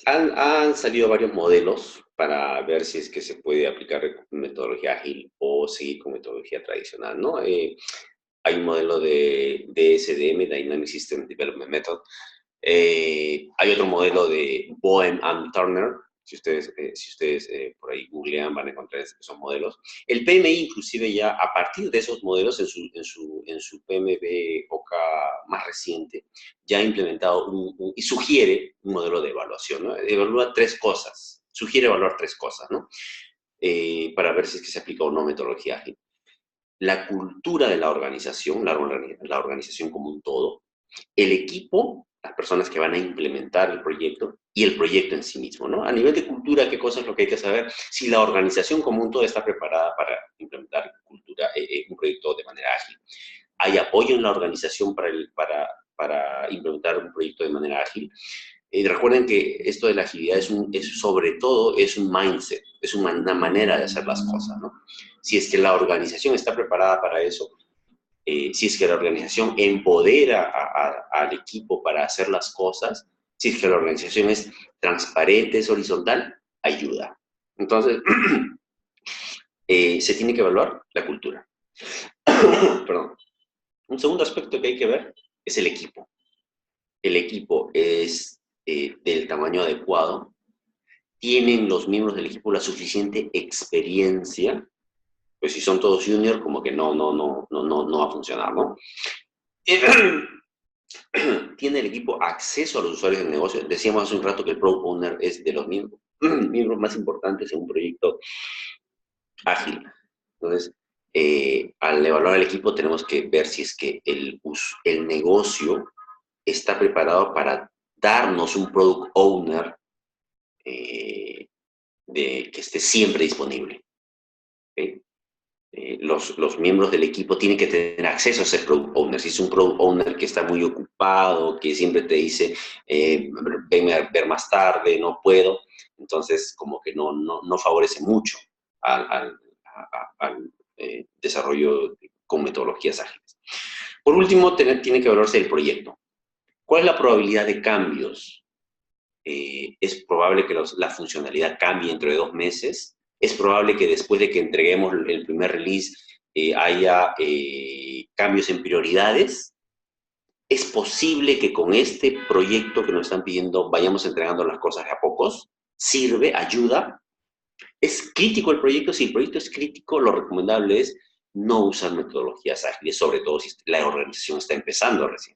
han salido varios modelos para ver si es que se puede aplicar metodología ágil o seguir con metodología tradicional, ¿no? Hay un modelo de DSDM, Dynamic System Development Method. Hay otro modelo de Boehm and Turner. Si ustedes por ahí googlean, van a encontrar esos modelos. El PMI, inclusive, ya a partir de esos modelos, en su PMB OCA más reciente, ya ha implementado y sugiere un modelo de evaluación, ¿no? Evalúa 3 cosas. Sugiere evaluar 3 cosas, ¿no? Para ver si es que se aplica o no metodología ágil. La cultura de la organización organización como un todo, el equipo, las personas que van a implementar el proyecto y el proyecto en sí mismo, ¿no? A nivel de cultura, ¿qué cosa es lo que hay que saber? Si la organización como un todo está preparada para implementar un proyecto de manera ágil. ¿Hay apoyo en la organización para implementar un proyecto de manera ágil? Recuerden que esto de la agilidad sobre todo es un mindset, es una manera de hacer las cosas, ¿no? Si es que la organización está preparada para eso, si es que la organización empodera al equipo para hacer las cosas, si es que la organización es transparente, es horizontal, ayuda. Entonces, se tiene que evaluar la cultura. Perdón. Un segundo aspecto que hay que ver es el equipo. El equipo es del tamaño adecuado. ¿Tienen los miembros del equipo la suficiente experiencia? Pues si son todos junior, como que no va a funcionar, ¿no? ¿Tiene el equipo acceso a los usuarios del negocio? Decíamos hace un rato que el Product Owner es de los miembros más importantes en un proyecto ágil. Entonces, al evaluar el equipo tenemos que ver si es que el negocio está preparado para darnos un Product Owner que esté siempre disponible. ¿Okay? Los miembros del equipo tienen que tener acceso a ser Product Owner. Si es un Product Owner que está muy ocupado, que siempre te dice, venme a ver más tarde, no puedo, entonces como que no favorece mucho al desarrollo con metodologías ágiles. Por último, tiene que valorarse el proyecto. ¿Cuál es la probabilidad de cambios? Es probable que la funcionalidad cambie dentro de 2 meses. Es probable que después de que entreguemos el primer release haya cambios en prioridades. Es posible que con este proyecto que nos están pidiendo vayamos entregando las cosas a pocos. Sirve, ayuda. ¿Es crítico el proyecto? Si el proyecto es crítico, lo recomendable es no usan metodologías ágiles, sobre todo si la organización está empezando recién.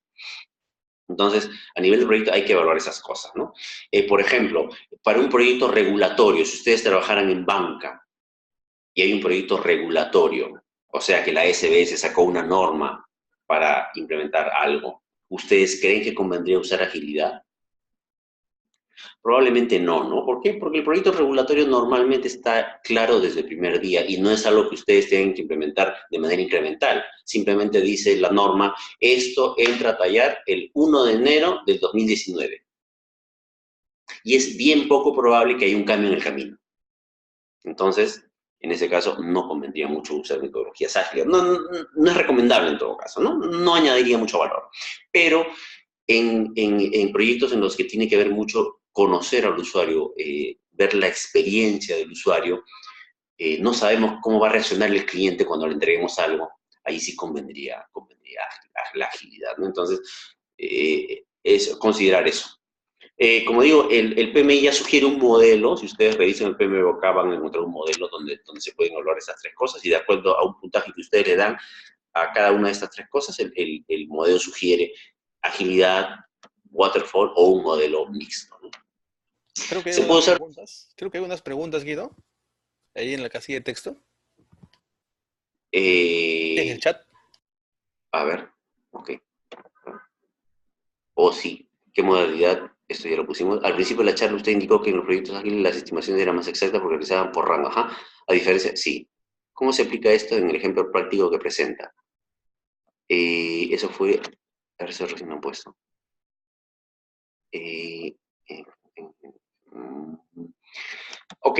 Entonces, a nivel de proyecto hay que evaluar esas cosas, ¿no? Por ejemplo, para un proyecto regulatorio, si ustedes trabajaran en banca y hay un proyecto regulatorio, o sea que la SBS sacó una norma para implementar algo, ¿ustedes creen que convendría usar agilidad? Probablemente no, ¿no? ¿Por qué? Porque el proyecto regulatorio normalmente está claro desde el primer día y no es algo que ustedes tengan que implementar de manera incremental. Simplemente dice la norma, esto entra a tallar el 1 de enero del 2019. Y es bien poco probable que haya un cambio en el camino. Entonces, en ese caso, no convendría mucho usar metodologías ágiles. No es recomendable en todo caso, ¿no? No añadiría mucho valor. Pero en proyectos en los que tiene que ver mucho conocer al usuario, ver la experiencia del usuario, no sabemos cómo va a reaccionar el cliente cuando le entreguemos algo, ahí sí convendría la agilidad, ¿no? Entonces, considerar eso. Como digo, el PMI ya sugiere un modelo. Si ustedes revisan el PMI Vocab van a encontrar un modelo donde se pueden evaluar esas tres cosas y de acuerdo a un puntaje que ustedes le dan a cada una de estas tres cosas, el modelo sugiere agilidad, waterfall o un modelo mixto, ¿no? Creo que hay ¿Se puede usar? Creo que hay unas preguntas, Guido, ahí en la casilla de texto, en el chat. A ver, ok. O sí, ¿qué modalidad? Esto ya lo pusimos. Al principio de la charla usted indicó que en los proyectos ágiles las estimaciones eran más exactas porque realizaban por rango. Ajá. A diferencia, sí. ¿Cómo se aplica esto en el ejemplo práctico que presenta? Eso fue... A ver si recién me han puesto. Ok,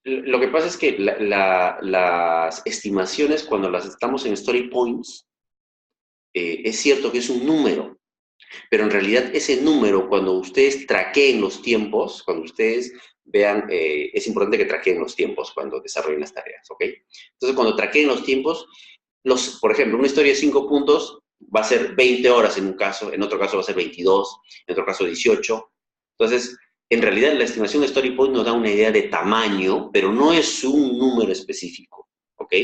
lo que pasa es que las estimaciones, cuando las estamos en story points, es cierto que es un número, pero en realidad ese número, cuando ustedes traqueen los tiempos, cuando ustedes vean, es importante que traqueen los tiempos cuando desarrollen las tareas, ¿ok? Entonces, cuando traqueen los tiempos, por ejemplo, una historia de 5 puntos va a ser 20 horas en un caso, en otro caso va a ser 22, en otro caso 18. Entonces, en realidad la estimación de story point nos da una idea de tamaño, pero no es un número específico, ¿ok?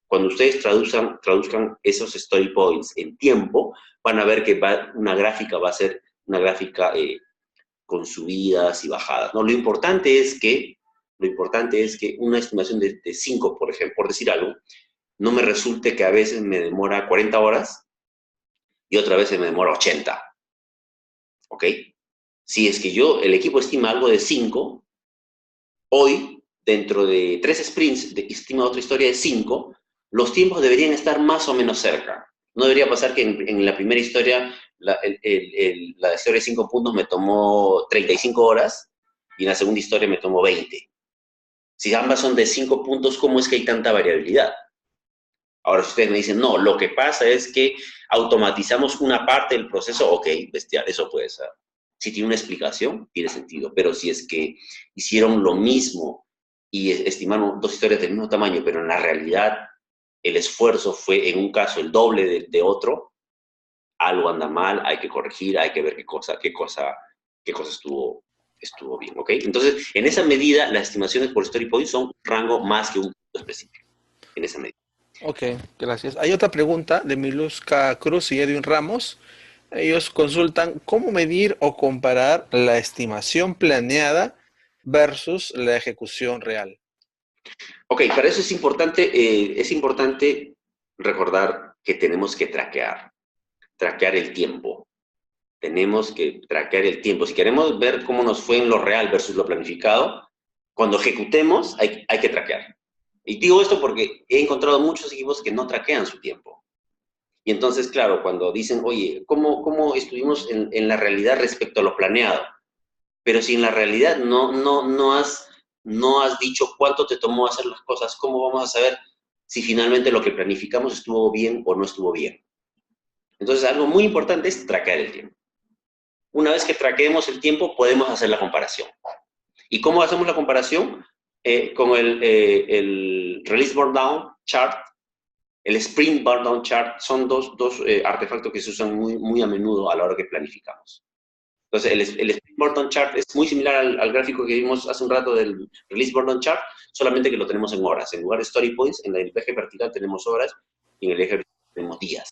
Cuando ustedes traduzcan esos story points en tiempo, van a ver que una gráfica va a ser una gráfica con subidas y bajadas, ¿no? Lo importante es que una estimación de 5, por ejemplo, por decir algo, no me resulte que a veces me demora 40 horas y otra vez me demora 80. ¿Ok? Si es que el equipo estima algo de 5, hoy, dentro de 3 sprints, estima otra historia de 5, los tiempos deberían estar más o menos cerca. No debería pasar que en la primera historia, la historia de 5 puntos me tomó 35 horas y en la segunda historia me tomó 20. Si ambas son de 5 puntos, ¿cómo es que hay tanta variabilidad? Ahora, si ustedes me dicen, no, lo que pasa es que automatizamos una parte del proceso, ok, bestial, eso puede ser. Si tiene una explicación, tiene sentido. Pero si es que hicieron lo mismo y estimaron 2 historias del mismo tamaño, pero en la realidad el esfuerzo fue en un caso el doble de otro, algo anda mal, hay que corregir, hay que ver qué cosa estuvo bien, ¿ok? Entonces, en esa medida, las estimaciones por story point son un rango más que un punto específico, en esa medida. Ok, gracias. Hay otra pregunta de Miluska Cruz y Edwin Ramos. Ellos consultan cómo medir o comparar la estimación planeada versus la ejecución real. Ok, para eso es importante recordar que tenemos que traquear el tiempo. Tenemos que traquear el tiempo. Si queremos ver cómo nos fue en lo real versus lo planificado, cuando ejecutemos hay que traquear. Y digo esto porque he encontrado muchos equipos que no traquean su tiempo. Y entonces, claro, cuando dicen, oye, ¿cómo estuvimos en la realidad respecto a lo planeado? Pero si en la realidad no has dicho cuánto te tomó hacer las cosas, ¿cómo vamos a saber si finalmente lo que planificamos estuvo bien o no estuvo bien? Entonces, algo muy importante es traquear el tiempo. Una vez que traqueemos el tiempo, podemos hacer la comparación. ¿Y cómo hacemos la comparación? Con el Release Burn Down Chart, el Sprint Burn Down Chart, son dos artefactos que se usan muy a menudo a la hora que planificamos. Entonces, el Sprint Burn Chart es muy similar al gráfico que vimos hace un rato del Release Burn Chart, solamente que lo tenemos en horas. En lugar de story points, en el eje vertical tenemos horas y en el eje horizontal tenemos días.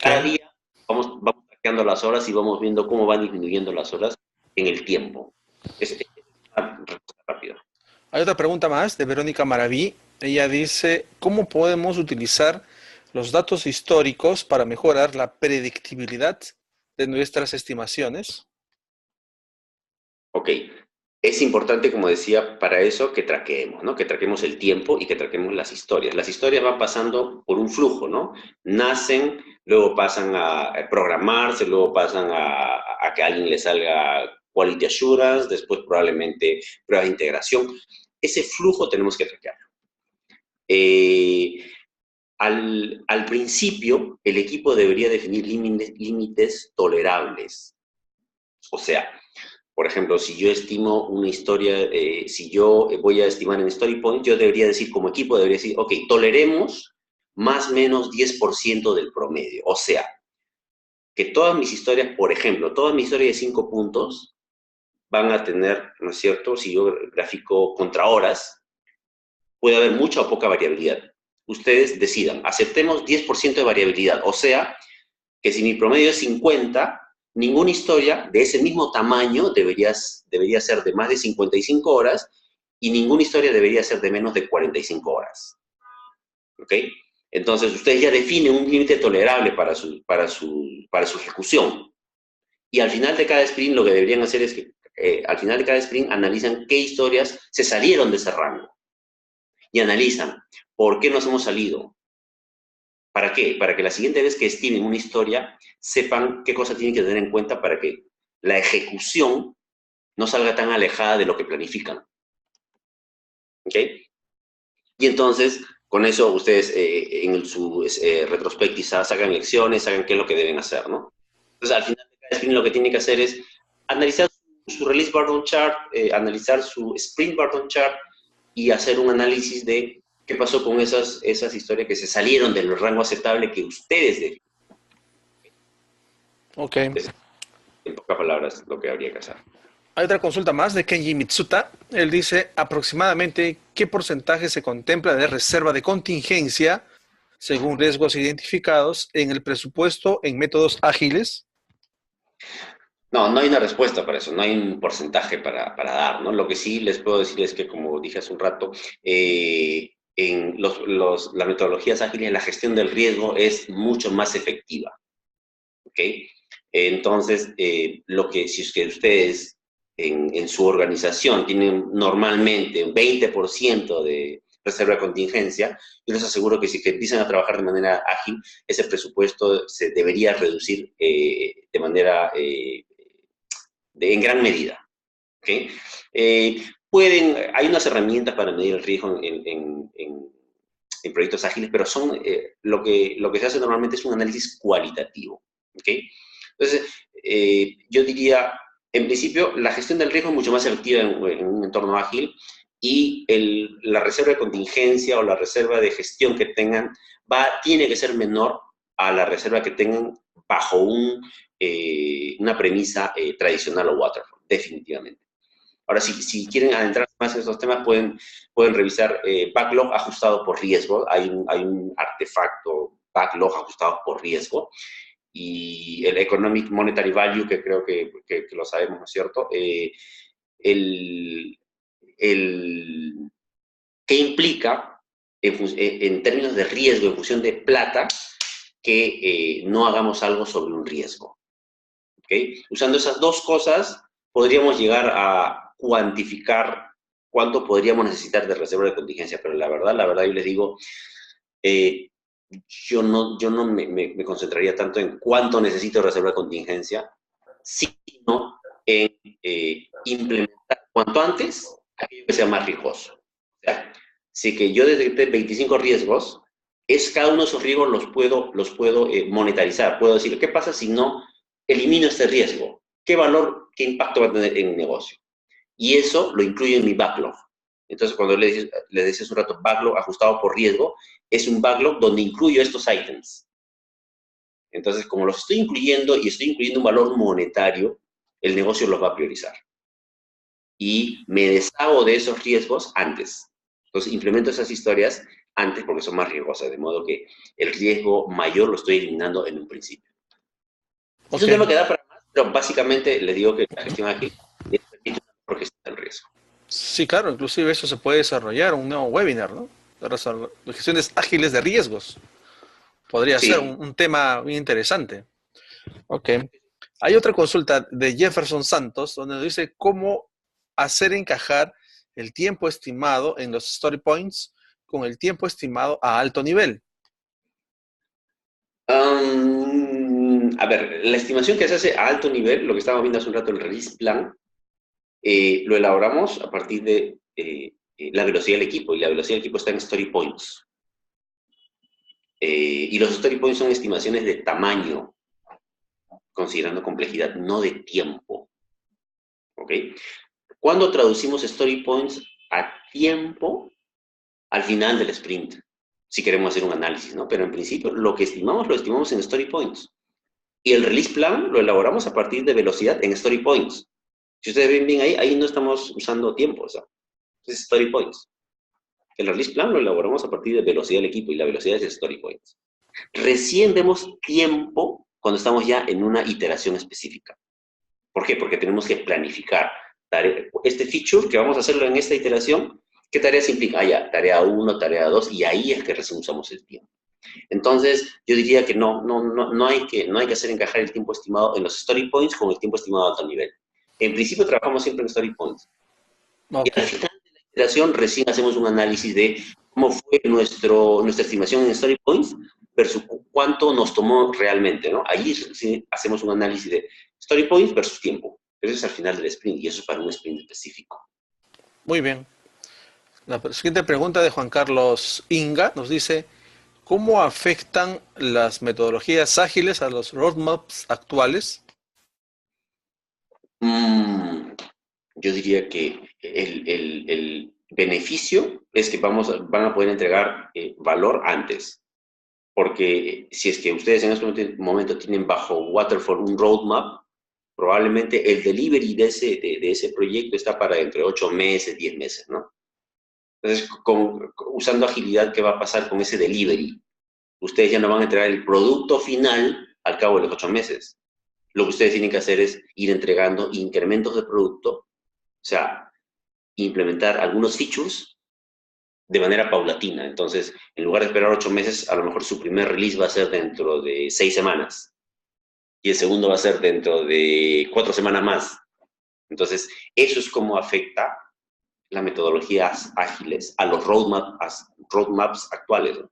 Cada Ok. día vamos traqueando las horas y vamos viendo cómo van disminuyendo las horas en el tiempo. Es una respuesta rápida. Hay otra pregunta más de Verónica Maraví. Ella dice, ¿cómo podemos utilizar los datos históricos para mejorar la predictibilidad de nuestras estimaciones? Ok. Es importante, como decía, para eso que traqueemos, ¿no? Que traquemos el tiempo y que traquemos las historias. Las historias van pasando por un flujo, ¿no? Nacen, luego pasan a programarse, luego pasan a que a alguien le salga quality assurance, después probablemente pruebas de integración. Ese flujo tenemos que traquearlo. Al principio, el equipo debería definir límites tolerables. O sea, por ejemplo, si yo estimo una historia, si yo voy a estimar en Story Point, yo debería decir, como equipo, debería decir, ok, toleremos más o menos 10% del promedio. O sea, que todas mis historias, por ejemplo, todas mis historias de 5 puntos van a tener, ¿no es cierto? Si yo grafico contra horas, puede haber mucha o poca variabilidad. Ustedes decidan, aceptemos 10% de variabilidad. O sea, que si mi promedio es 50, ninguna historia de ese mismo tamaño debería ser de más de 55 horas y ninguna historia debería ser de menos de 45 horas. ¿Ok? Entonces, ustedes ya definen un límite tolerable para su ejecución. Y al final de cada sprint, lo que deberían hacer es que al final de cada sprint analizan qué historias se salieron de ese rango. Y analizan por qué nos hemos salido. ¿Para qué? Para que la siguiente vez que estimen una historia, sepan qué cosas tienen que tener en cuenta para que la ejecución no salga tan alejada de lo que planifican. ¿Ok? Y entonces, con eso ustedes en su retrospectiva sacan lecciones, saben qué es lo que deben hacer, ¿no? Entonces, al final de cada sprint lo que tienen que hacer es analizar su Release Burn Chart, analizar su Sprint Burn Chart y hacer un análisis de qué pasó con esas historias que se salieron del rango aceptable que ustedes definen. Ok. En pocas palabras, lo que habría que hacer. Hay otra consulta más de Kenji Mitsuta. Él dice, aproximadamente, ¿qué porcentaje se contempla de reserva de contingencia según riesgos identificados en el presupuesto en métodos ágiles? No, no hay una respuesta para eso, no hay un porcentaje para dar, ¿no? Lo que sí les puedo decir es que, como dije hace un rato, en las metodologías ágiles, la gestión del riesgo es mucho más efectiva, ¿ok? Entonces, si es que ustedes en su organización tienen normalmente un 20% de reserva de contingencia, yo les aseguro que si que empiezan a trabajar de manera ágil, ese presupuesto se debería reducir de manera en gran medida. ¿Okay? Hay unas herramientas para medir el riesgo en proyectos ágiles, pero lo que se hace normalmente es un análisis cualitativo. ¿Okay? Entonces, yo diría, en principio, la gestión del riesgo es mucho más efectiva en un entorno ágil y la reserva de contingencia o la reserva de gestión que tengan tiene que ser menor a la reserva que tengan bajo una premisa tradicional o waterfall, definitivamente. Ahora, si quieren adentrarse más en esos temas, pueden revisar backlog ajustado por riesgo. Hay un artefacto backlog ajustado por riesgo. Y el Economic Monetary Value, que creo que lo sabemos, ¿no es cierto? ¿Qué implica en términos de riesgo, en función de plata, que no hagamos algo sobre un riesgo? ¿Okay? Usando esas dos cosas, podríamos llegar a cuantificar cuánto podríamos necesitar de reserva de contingencia, pero la verdad, yo les digo, yo no me concentraría tanto en cuánto necesito de reserva de contingencia, sino en implementar cuanto antes aquello que sea más riesgoso. O sea, si que yo detecté 25 riesgos, cada uno de esos riesgos los puedo monetarizar. Puedo decir, ¿qué pasa si no elimino este riesgo? ¿Qué valor, qué impacto va a tener en el negocio? Y eso lo incluyo en mi backlog. Entonces, cuando les decía hace un rato, backlog ajustado por riesgo, es un backlog donde incluyo estos ítems. Entonces, como los estoy incluyendo y estoy incluyendo un valor monetario, el negocio los va a priorizar. Y me deshago de esos riesgos antes. Entonces, implemento esas historias antes porque son más riesgosas, de modo que el riesgo mayor lo estoy eliminando en un principio. Es un tema que da para más, pero básicamente le digo que la gestión ágil es una gestión del riesgo. Sí, claro, inclusive eso se puede desarrollar un nuevo webinar, ¿no? Gestiones ágiles de riesgos. Podría ser un tema muy interesante. Ok. Hay otra consulta de Jefferson Santos donde dice cómo hacer encajar el tiempo estimado en los story points con el tiempo estimado a alto nivel. A ver, la estimación que se hace a alto nivel, lo que estábamos viendo hace un rato, el release plan, lo elaboramos a partir de la velocidad del equipo, y la velocidad del equipo está en story points. Y los story points son estimaciones de tamaño, considerando complejidad, no de tiempo. ¿Ok? ¿Cuándo traducimos story points a tiempo? Al final del sprint, si queremos hacer un análisis, ¿no? Pero en principio, lo estimamos en story points. Y el release plan lo elaboramos a partir de velocidad en story points. Si ustedes ven bien ahí no estamos usando tiempo, o sea, es story points. El release plan lo elaboramos a partir de velocidad del equipo y la velocidad es story points. Recién vemos tiempo cuando estamos ya en una iteración específica. ¿Por qué? Porque tenemos que planificar este feature que vamos a hacerlo en esta iteración. ¿Qué tareas implica? Ya, tarea 1, tarea 2, y ahí es que recién usamos el tiempo. Entonces, yo diría que no hay que hacer encajar el tiempo estimado en los story points con el tiempo estimado a alto nivel. En principio, trabajamos siempre en story points. Okay. Y al final de la iteración, recién hacemos un análisis de cómo fue nuestra estimación en story points versus cuánto nos tomó realmente, ¿no? Ahí sí hacemos un análisis de story points versus tiempo. Pero eso es al final del sprint, y eso es para un sprint específico. Muy bien. La siguiente pregunta de Juan Carlos Inga nos dice, ¿cómo afectan las metodologías ágiles a los roadmaps actuales? Yo diría que el beneficio es que van a poder entregar valor antes. Porque si es que ustedes en este momento tienen bajo Waterfall un roadmap, probablemente el delivery de ese proyecto está para dentro de 8 meses, 10 meses, ¿no? Entonces, usando agilidad, ¿qué va a pasar con ese delivery? Ustedes ya no van a entregar el producto final al cabo de los 8 meses. Lo que ustedes tienen que hacer es ir entregando incrementos de producto, o sea, implementar algunos features de manera paulatina. Entonces, en lugar de esperar 8 meses, a lo mejor su primer release va a ser dentro de 6 semanas. Y el segundo va a ser dentro de 4 semanas más. Entonces, eso es cómo afecta las metodologías ágiles a los roadmaps actuales, ¿no?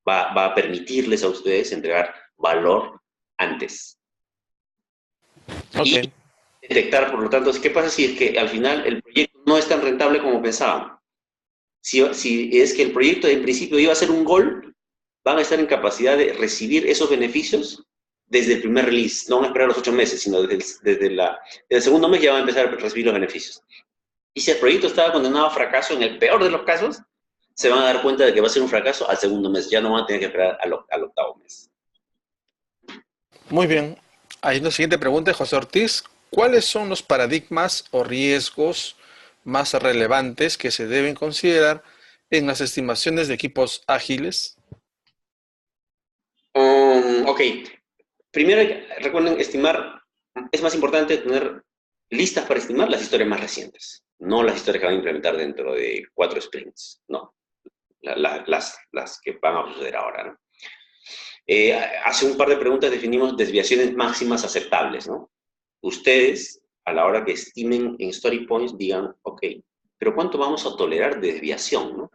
Va a permitirles a ustedes entregar valor antes. Okay. Y detectar, por lo tanto, ¿qué pasa si es que al final el proyecto no es tan rentable como pensaban? Si es que el proyecto en principio iba a ser un gol, van a estar en capacidad de recibir esos beneficios desde el primer release. No van a esperar los 8 meses, sino desde el segundo mes ya van a empezar a recibir los beneficios. Y si el proyecto estaba condenado a fracaso, en el peor de los casos, se van a dar cuenta de que va a ser un fracaso al segundo mes. Ya no van a tener que esperar al octavo mes. Muy bien. Hay una siguiente pregunta de José Ortiz. ¿Cuáles son los paradigmas o riesgos más relevantes que se deben considerar en las estimaciones de equipos ágiles? Ok. Primero, recuerden, es más importante tener listas para estimar las historias más recientes, no las historias que van a implementar dentro de 4 sprints, no. Las que van a suceder ahora, ¿no? Hace un par de preguntas definimos desviaciones máximas aceptables, ¿no? Ustedes, a la hora que estimen en story points, digan, ok, pero ¿cuánto vamos a tolerar de desviación, no?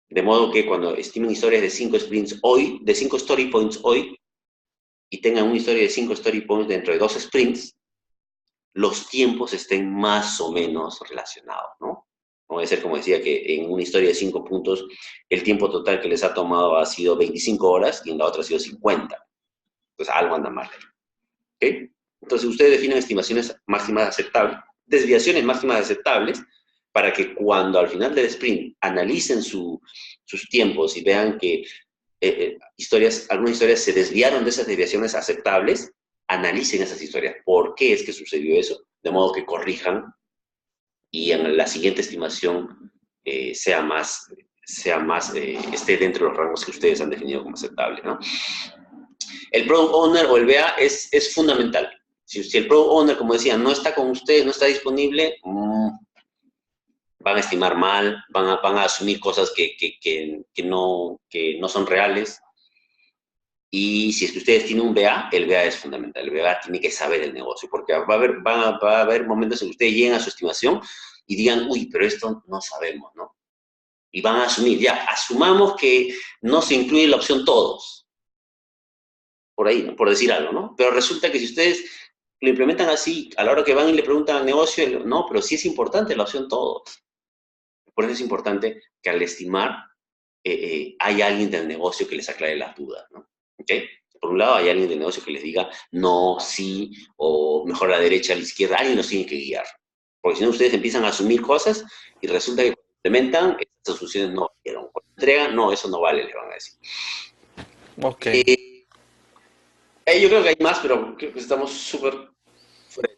De modo que cuando estimen historias de 5 sprints hoy, de 5 story points hoy, y tengan una historia de 5 story points dentro de 2 sprints, los tiempos estén más o menos relacionados, ¿no? No puede ser, como decía, que en una historia de 5 puntos, el tiempo total que les ha tomado ha sido 25 horas y en la otra ha sido 50. Entonces, algo anda mal. ¿Okay? Entonces, ustedes definen estimaciones máximas aceptables, desviaciones máximas aceptables, para que cuando al final del sprint analicen sus tiempos y vean que algunas historias se desviaron de esas desviaciones aceptables, analicen esas historias. ¿Por qué es que sucedió eso? De modo que corrijan y en la siguiente estimación esté dentro de los rangos que ustedes han definido como aceptable, ¿no? El Product Owner o el BA es fundamental. Si el Product Owner, como decía, no está con ustedes, no está disponible, van a estimar mal, van a asumir cosas que no son reales. Y si es que ustedes tienen un BA, el BA es fundamental. El BA tiene que saber el negocio, porque va a haber momentos en que ustedes lleguen a su estimación y digan, uy, pero esto no sabemos, ¿no? Y van a asumir, ya, asumamos que no se incluye la opción todos. Por ahí, ¿no? Por decir algo, ¿no? Pero resulta que si ustedes lo implementan así, a la hora que van y le preguntan al negocio, no, pero sí es importante la opción todos. Por eso es importante que al estimar hay alguien del negocio que les aclare las dudas, ¿no? ¿Ok? Por un lado, hay alguien del negocio que les diga no, sí, o mejor a la derecha, a la izquierda. Alguien los tiene que guiar. Porque si no, ustedes empiezan a asumir cosas y resulta que cuando implementan, estas soluciones no valieron. Cuando entregan, no, eso no vale, le van a decir. Ok. Yo creo que hay más, pero creo que estamos súper fuera.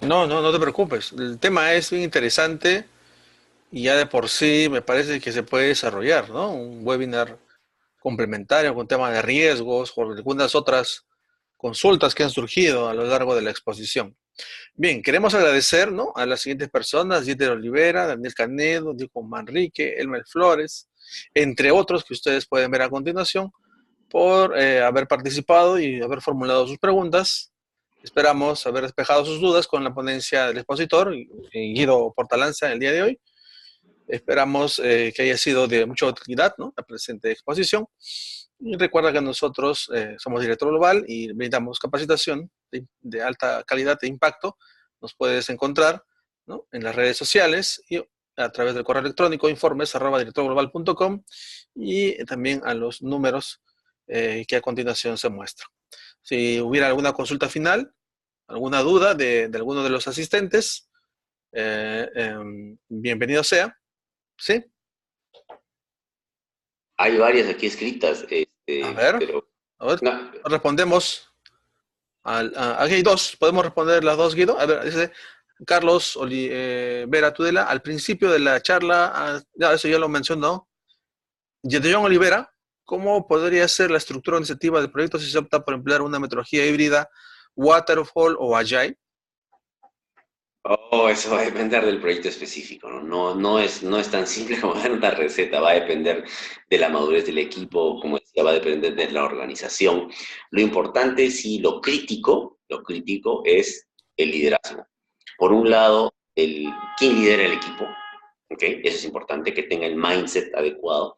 No te preocupes. El tema es bien interesante y ya de por sí me parece que se puede desarrollar, ¿no? Un webinar complementario con tema de riesgos o algunas otras consultas que han surgido a lo largo de la exposición. Bien, queremos agradecer, ¿no?, a las siguientes personas: Dieter Olivera, Daniel Canedo, Diego Manrique, Elmer Flores, entre otros que ustedes pueden ver a continuación, por haber participado y haber formulado sus preguntas. Esperamos haber despejado sus dudas con la ponencia del expositor, Guido Portalanza, el día de hoy. Esperamos que haya sido de mucha utilidad, ¿no?, la presente exposición. Y recuerda que nosotros somos Director Global y brindamos capacitación de alta calidad e impacto. Nos puedes encontrar, ¿no?, en las redes sociales y a través del correo electrónico informes@directorglobal.com y también a los números que a continuación se muestran. Si hubiera alguna consulta final, alguna duda de alguno de los asistentes, bienvenido sea. ¿Sí? Hay varias aquí escritas. A ver, pero no. respondemos. Aquí hay dos, podemos responder las dos, Guido. A ver, dice Carlos Olivera Tudela, al principio de la charla, eso ya lo mencionó, de John Olivera, ¿cómo podría ser la estructura organizativa del proyecto si se opta por emplear una metodología híbrida, Waterfall o Agile? Eso va a depender del proyecto específico, ¿no? No es tan simple como dar una receta, va a depender de la madurez del equipo, como decía, va a depender de la organización. Lo importante, sí, lo crítico es el liderazgo. Por un lado, quién lidera el equipo, ¿ok? Eso es importante, que tenga el mindset adecuado.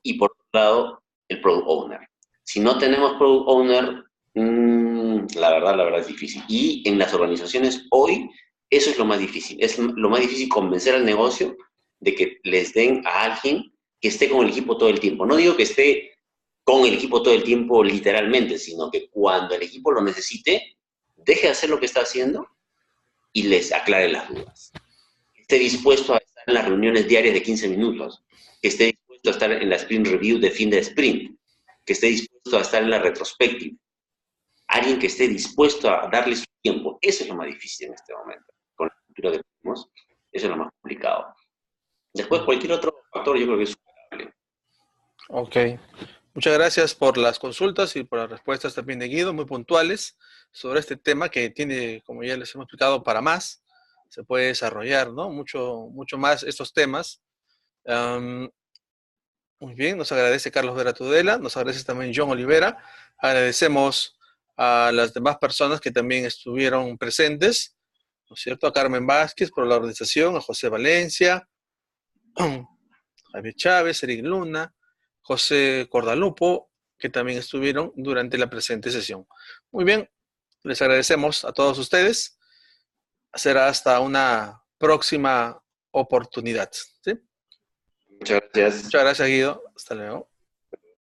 Y por otro lado, el product owner. Si no tenemos product owner, la verdad es difícil. Y en las organizaciones hoy, eso es lo más difícil. Es lo más difícil convencer al negocio de que les den a alguien que esté con el equipo todo el tiempo. No digo que esté con el equipo todo el tiempo literalmente, sino que cuando el equipo lo necesite, deje de hacer lo que está haciendo y les aclare las dudas. Que esté dispuesto a estar en las reuniones diarias de 15 minutos. Que esté dispuesto a estar en la sprint review de fin de sprint. Que esté dispuesto a estar en la retrospectiva. Alguien que esté dispuesto a darle su tiempo. Eso es lo más difícil en este momento. Con la cultura que tenemos, eso es lo más complicado. Después, cualquier otro factor yo creo que es superable. Ok. Muchas gracias por las consultas y por las respuestas también de Guido, muy puntuales sobre este tema que tiene, como ya les hemos explicado, para más. Se puede desarrollar, ¿no?, mucho más estos temas. Muy bien, nos agradece Carlos Vera Tudela, nos agradece también John Olivera. Agradecemos a las demás personas que también estuvieron presentes, ¿no es cierto? A Carmen Vázquez por la organización, a José Valencia, Javier Chávez, Eric Luna, José Cordalupo, que también estuvieron durante la presente sesión. Muy bien, les agradecemos a todos ustedes. Será hasta una próxima oportunidad. ¿Sí? Muchas gracias. Muchas gracias, Guido. Hasta luego.